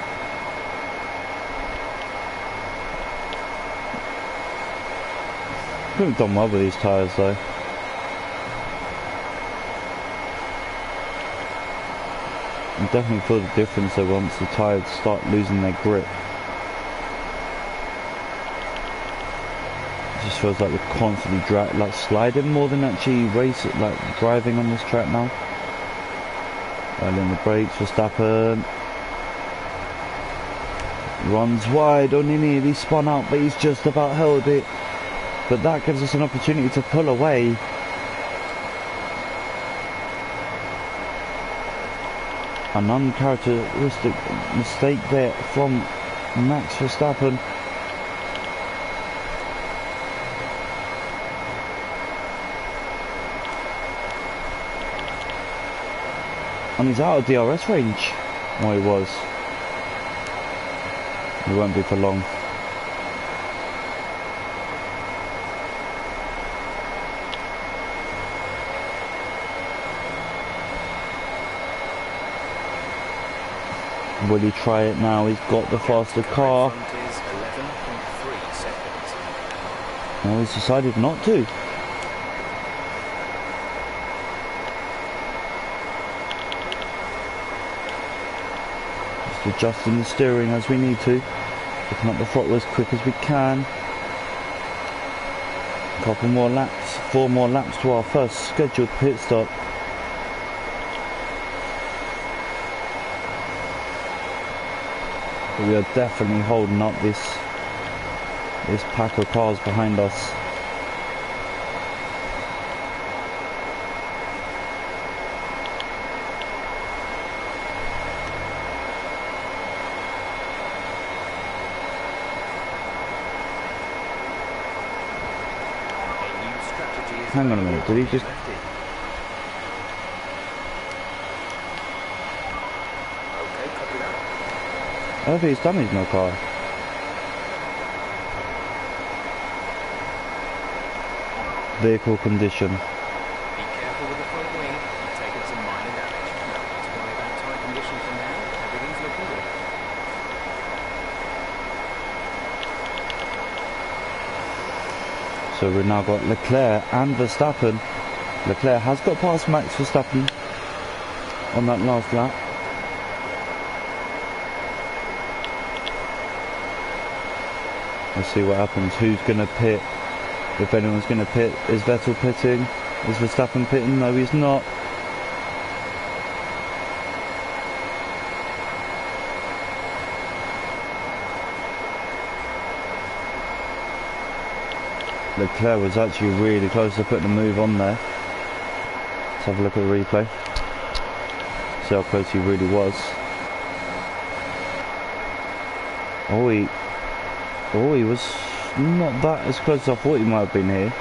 We've done well with these tyres though. You definitely feel the difference though once the tyres start losing their grip. It just feels like we're constantly sliding more than actually driving on this track now. Right in the brakes, Verstappen runs wide, only nearly spun out, but he's just about held it. But that gives us an opportunity to pull away. An uncharacteristic mistake there from Max Verstappen. And he's out of DRS range. Well, he was. He won't be for long. Will he try it now? He's got the faster car. No, he's decided not to. Adjusting the steering as we need to, picking up the throttle as quick as we can. Couple more laps, 4 more laps to our first scheduled pit stop. But we are definitely holding up this pack of cars behind us. Hang on a minute, did he just... I don't think he's damaged my car. Vehicle condition. Be careful with the front wing. You've taken some minor damage. No need to worry about tyre condition for now. Everything's looking good. So we've now got Leclerc and Verstappen. Leclerc has got past Max Verstappen on that last lap. Let's see what happens. Who's going to pit? If anyone's going to pit, is Vettel pitting? Is Verstappen pitting? No, he's not. Leclerc was actually really close to putting a move on there. Let's have a look at the replay. See how close he really was. Oh, he was not that as close as I thought he might have been here.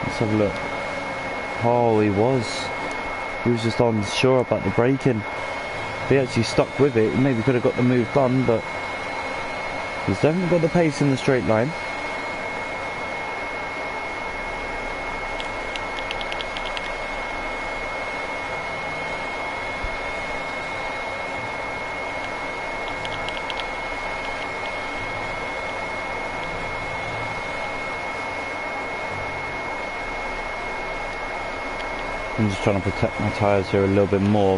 Let's have a look. Oh, he was. He was just unsure about the braking. If he actually stuck with it, he maybe could have got the move done, but he's definitely got the pace in the straight line. I'm just trying to protect my tyres here a little bit more.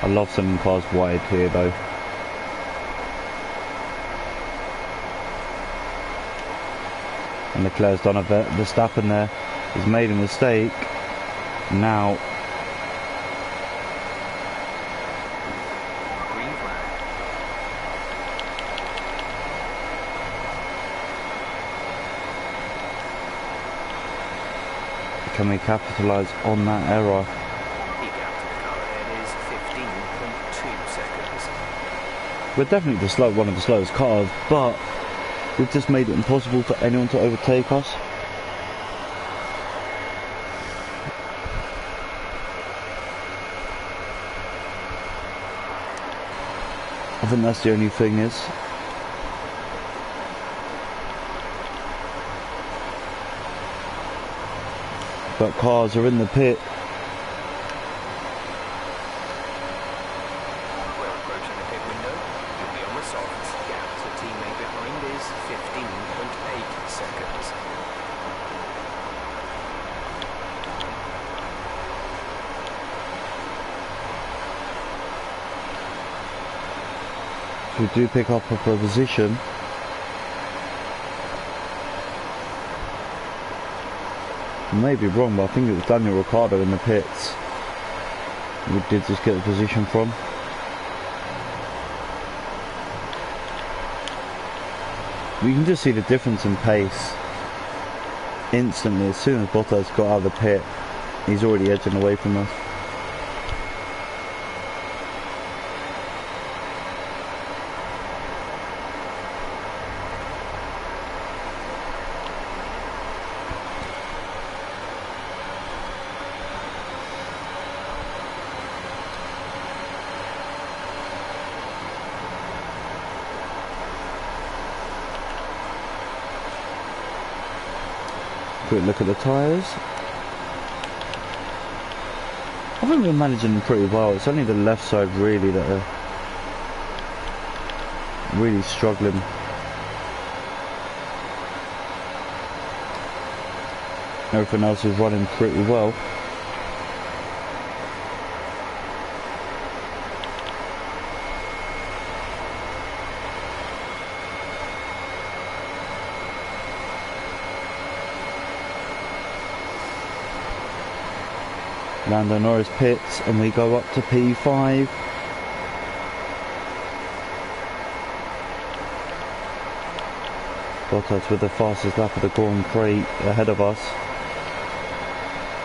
I love sending cars wide here though. And Leclerc's done a Verstappen there. He's made a mistake. Now Green flag. can we capitalise on that error? The gap to the car ahead is 15.2 seconds. We're definitely one of the slowest cars, but we've just made it impossible for anyone to overtake us. I think that's the only thing is. But cars are in the pit. We're approaching the pit window. You'll be on the softs. Gap to teammate behind is 15.8 seconds. If we do pick up a position, I may be wrong, but I think it was Daniel Ricciardo in the pits we did just get the position from. You can just see the difference in pace instantly. As soon as Bottas got out of the pit, he's already edging away from us. Quick look at the tyres. I think we're managing them pretty well. It's only the left side really that are really struggling. Everything else is running pretty well. Lando Norris pits and we go up to P5. Bottas with the fastest lap of the Grand Prix ahead of us.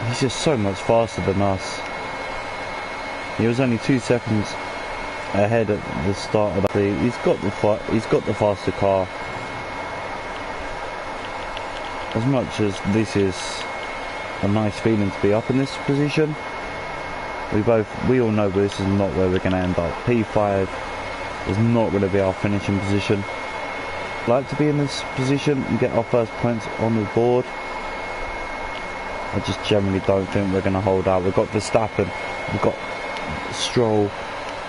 He's just so much faster than us. He was only 2 seconds ahead at the start of the. He's got the faster car. As much as this is a nice feeling to be up in this position, we all know this is not where we're going to end up. P5 is not going to be our finishing position. I'd like to be in this position and get our first points on the board. I just generally don't think we're going to hold out. We've got Verstappen, we've got Stroll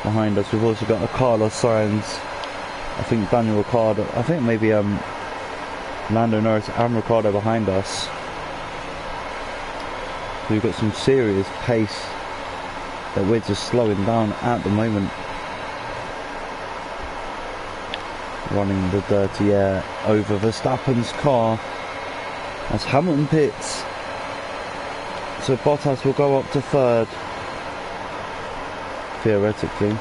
behind us, we've also got a Carlos Sainz, I think Daniel Ricciardo, I think maybe Lando Norris and Ricciardo behind us. We've got some serious pace that we're just slowing down at the moment. Running the dirty air over Verstappen's car as Hamilton pits. So Bottas will go up to third, theoretically.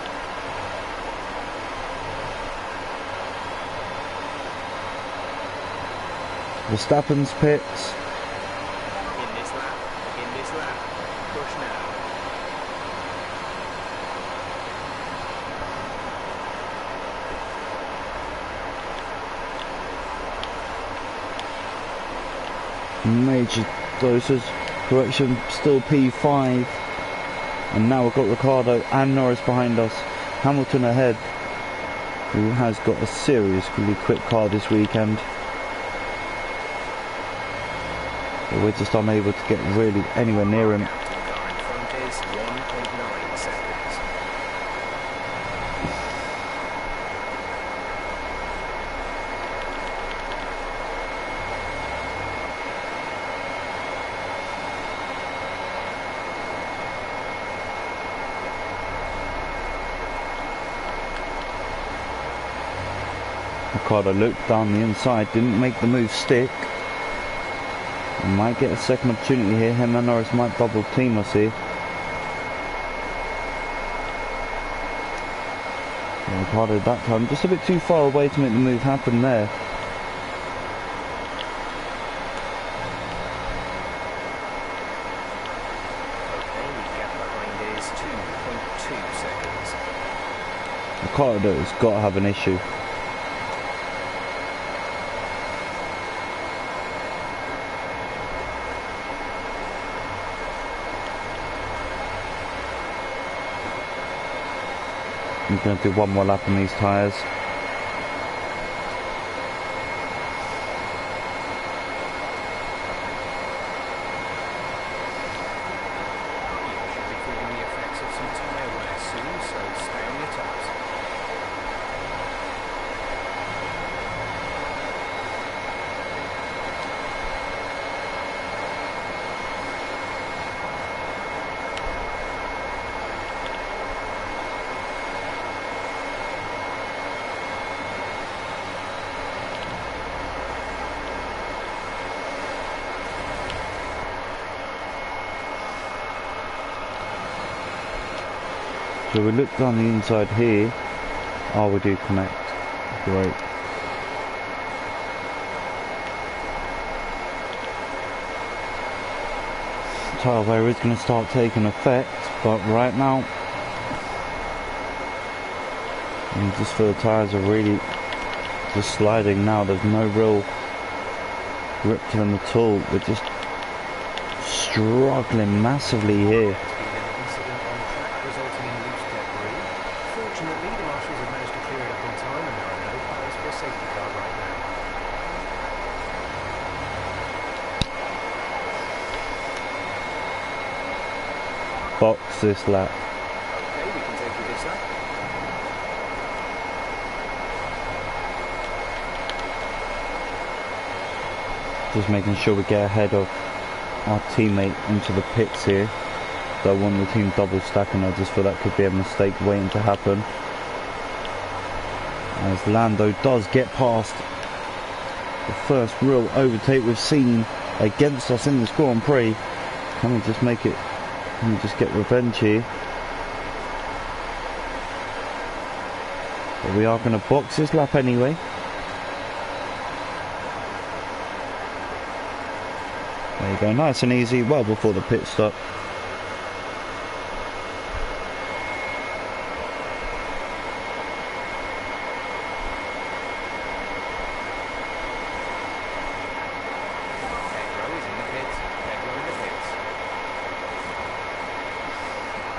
Verstappen's pits. In this lap, push now. Major doses. Correction, still P5. And now we've got Ricciardo and Norris behind us. Hamilton ahead, who has got a seriously quick car this weekend. But we're just unable to get really anywhere near him. The car in front is 1.9 seconds. Ricciardo looked down the inside, didn't make the move stick. Might get a second opportunity here. Him and Norris might double team us here. Ricciardo that time just a bit too far away to make the move happen there. Okay, the gap behind is 2.2 seconds. Ricciardo has got to have an issue. I'm going to do one more lap on these tyres. You should be feeling the effects of some tyre wear soon, so stay on your toes. So we look down the inside here. Oh, we do connect. Great. Tyre wear is going to start taking effect, but right now, and just for the tyres are really just sliding now. There's no real grip to them at all. We're just struggling massively here. Fortunately, the marshals have managed to clear it up in time and there are no plans for a safety car right now. Box this lap. Okay, we can take you this lap. Just making sure we get ahead of our teammate into the pits here. Don't want the team double stacking. I just feel that could be a mistake waiting to happen. As Lando does get past the first real overtake we've seen against us in this Grand Prix. Can we just make it Can we just get revenge here? But we are going to box this lap anyway. There you go, nice and easy, well before the pit stop.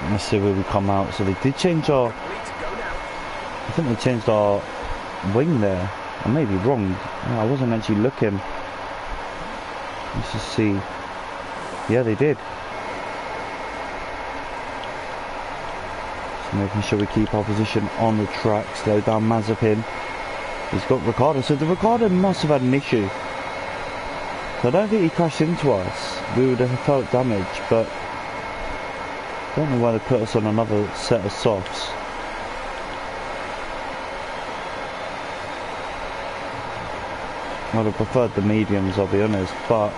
Let's see where we come out. So they did change our... I think they changed our wing there. I may be wrong. I wasn't actually looking. Let's just see. Yeah, they did. So making sure we keep our position on the track. Slow down Mazepin. He's got Ricciardo. So the Ricciardo must have had an issue. So I don't think he crashed into us. We would have felt damage, but I don't know why they put us on another set of softs. I would have preferred the mediums, I'll be honest, but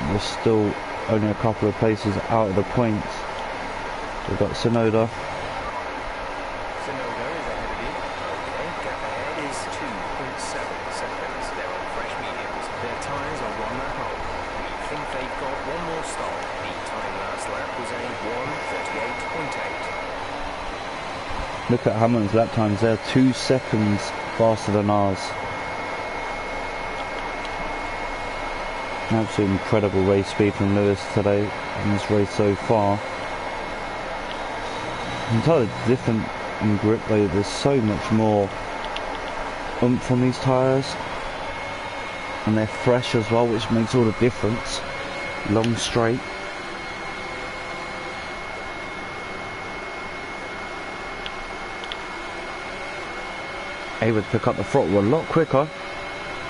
we're still only a couple of places out of the points. We've got Tsunoda. Tsunoda is ahead of you. Okay, gap ahead is 2.7 seconds. They're on fresh mediums. Their tyres are on that hole. We think they've got one more stop. The time last lap was a 1:38.8. Look at Hamilton's lap times there, 2 seconds faster than ours. Absolutely incredible race speed from Lewis today in this race so far. Entirely different in grip though, there's so much more oomph on these tyres. And they're fresh as well, which makes all the difference. Long straight. Able to pick up the throttle a lot quicker.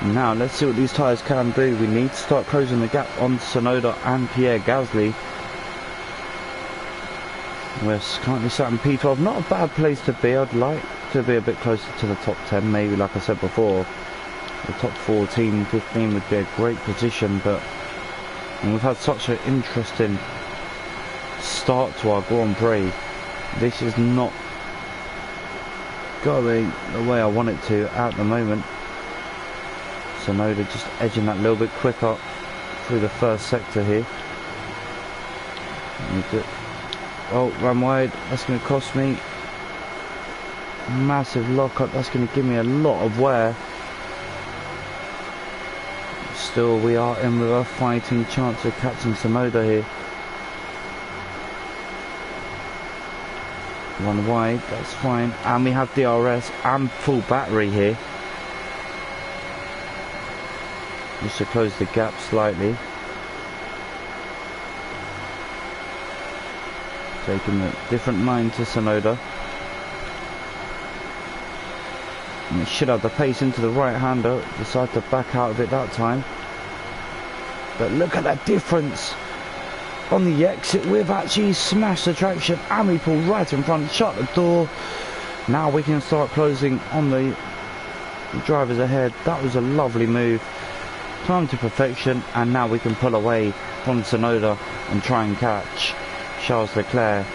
Now let's see what these tyres can do. We need to start closing the gap on Tsunoda and Pierre Gasly. We're currently sat in P12, not a bad place to be. I'd like to be a bit closer to the top 10 maybe, like I said before. The top 14, 15 would be a great position, but we've had such an interesting start to our Grand Prix. This is not going the way I want it to at the moment. Tsunoda just edging that little bit quicker through the first sector here. Oh, ran wide. That's going to cost me. Massive lockup. That's going to give me a lot of wear. Still, we are in with a fighting chance of catching Tsunoda here. One wide, that's fine. And we have DRS and full battery here. Just to close the gap slightly. Taking a different line to Tsunoda. And it should have the pace into the right-hander. Decided to back out of it that time. But look at that difference. On the exit, we've actually smashed the traction and we pulled right in front, shut the door. Now we can start closing on the drivers ahead. That was a lovely move. Time to perfection, and now we can pull away from Tsunoda and try and catch Charles Leclerc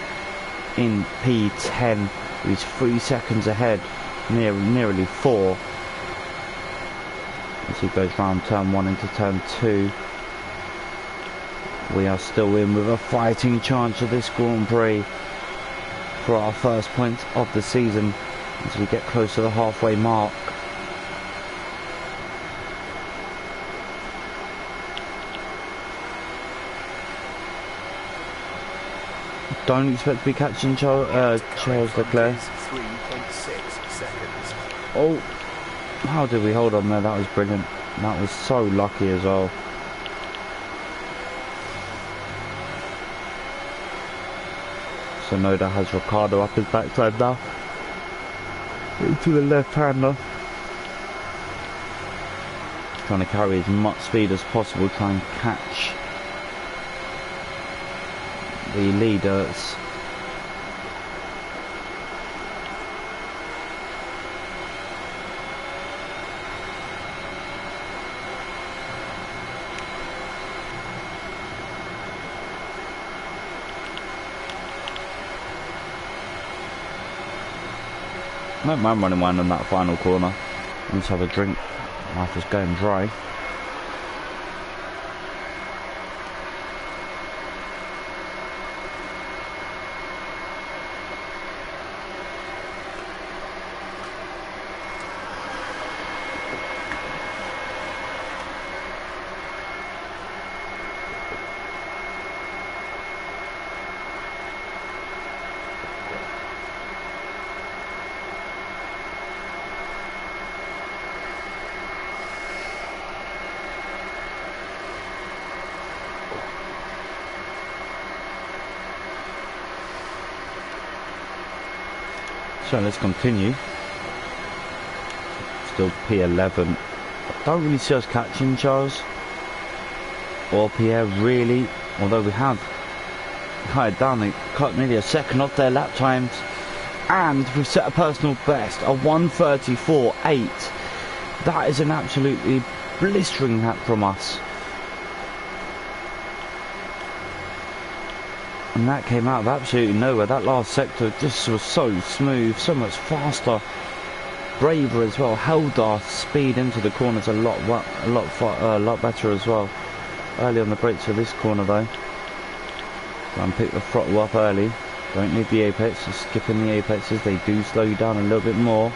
in P10. He's 3 seconds ahead, nearly 4. As he goes round turn 1 into turn 2. We are still in with a fighting chance of this Grand Prix for our first points of the season as we get close to the halfway mark. Don't expect to be catching Charles Leclerc. 3.6 seconds. Oh, how did we hold on there? That was brilliant. That was so lucky as well. Tsunoda has Ricciardo up his backside now. Into the left-hander. Trying to carry as much speed as possible, try and catch the leaders. I don't mind running wide on that final corner. Let's have a drink. Life is going dry. So let's continue. Still P11. I don't really see us catching Charles or Pierre really, although we have cut it down. They cut nearly a second off their lap times, and we've set a personal best, a 1:34.8. That is an absolutely blistering lap from us. And that came out of absolutely nowhere. That last sector just was so smooth, so much faster, braver as well. Held our speed into the corners a lot better as well. Early on the brakes for this corner though. Try and pick the throttle up early. Don't need the apex, just skipping the apexes. They do slow you down a little bit more.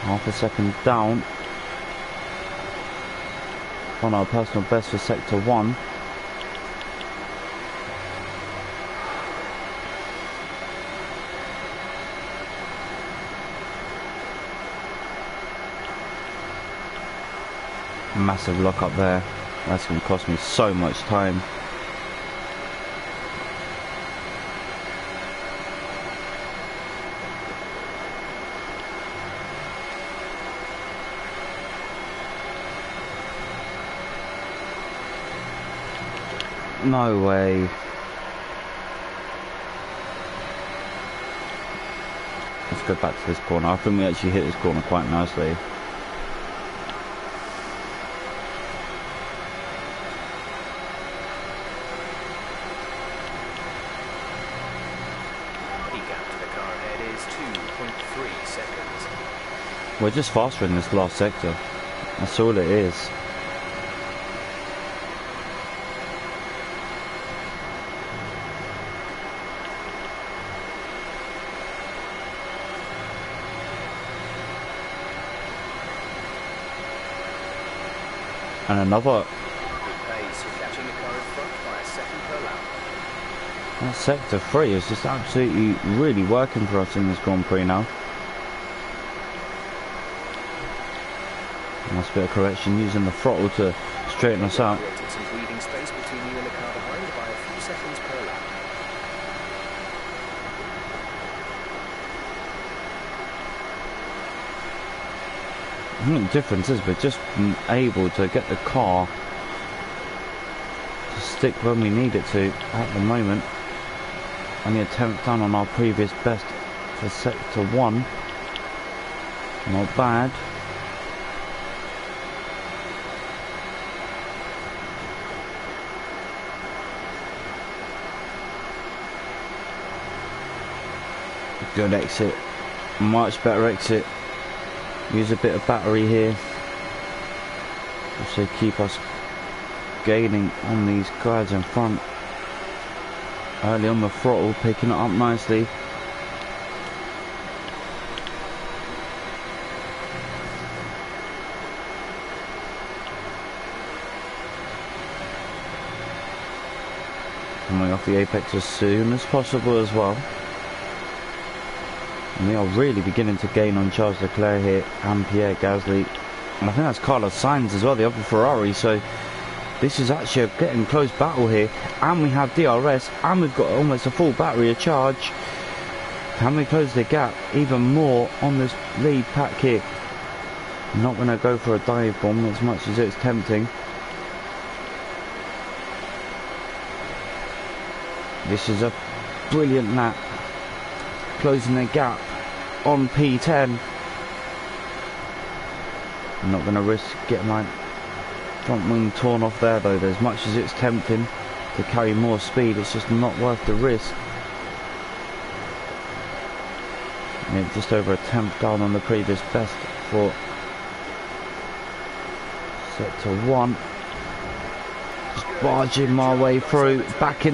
Half a second down on our personal best for sector 1. Massive lock up there. That's going to cost me so much time. No way. Let's go back to this corner. I think we actually hit this corner quite nicely. We're just faster in this last sector. That's all it is. And another. That sector 3 is just absolutely really working for us in this Grand Prix now. Nice bit of correction, using the throttle to straighten us out. I think the difference is we're just able to get the car to stick when we need it to at the moment. Only a 10th down on our previous best for sector 1. Not bad. Good exit, much better exit. Use a bit of battery here, also keep us gaining on these guys in front. Early on the throttle, picking it up nicely. Coming off the apex as soon as possible as well. And we are really beginning to gain on Charles Leclerc here and Pierre Gasly. And I think that's Carlos Sainz as well, the other Ferrari. So this is actually a getting close battle here. And we have DRS and we've got almost a full battery of charge. Can we close the gap even more on this lead pack here? I'm not going to go for a dive bomb as much as it's tempting. This is a brilliant lap. Closing the gap on P10. I'm not going to risk getting my front wing torn off there though. As much as it's tempting to carry more speed, it's just not worth the risk. Yeah, just over a tenth down on the previous best for sector 1. Just barging my way through, back in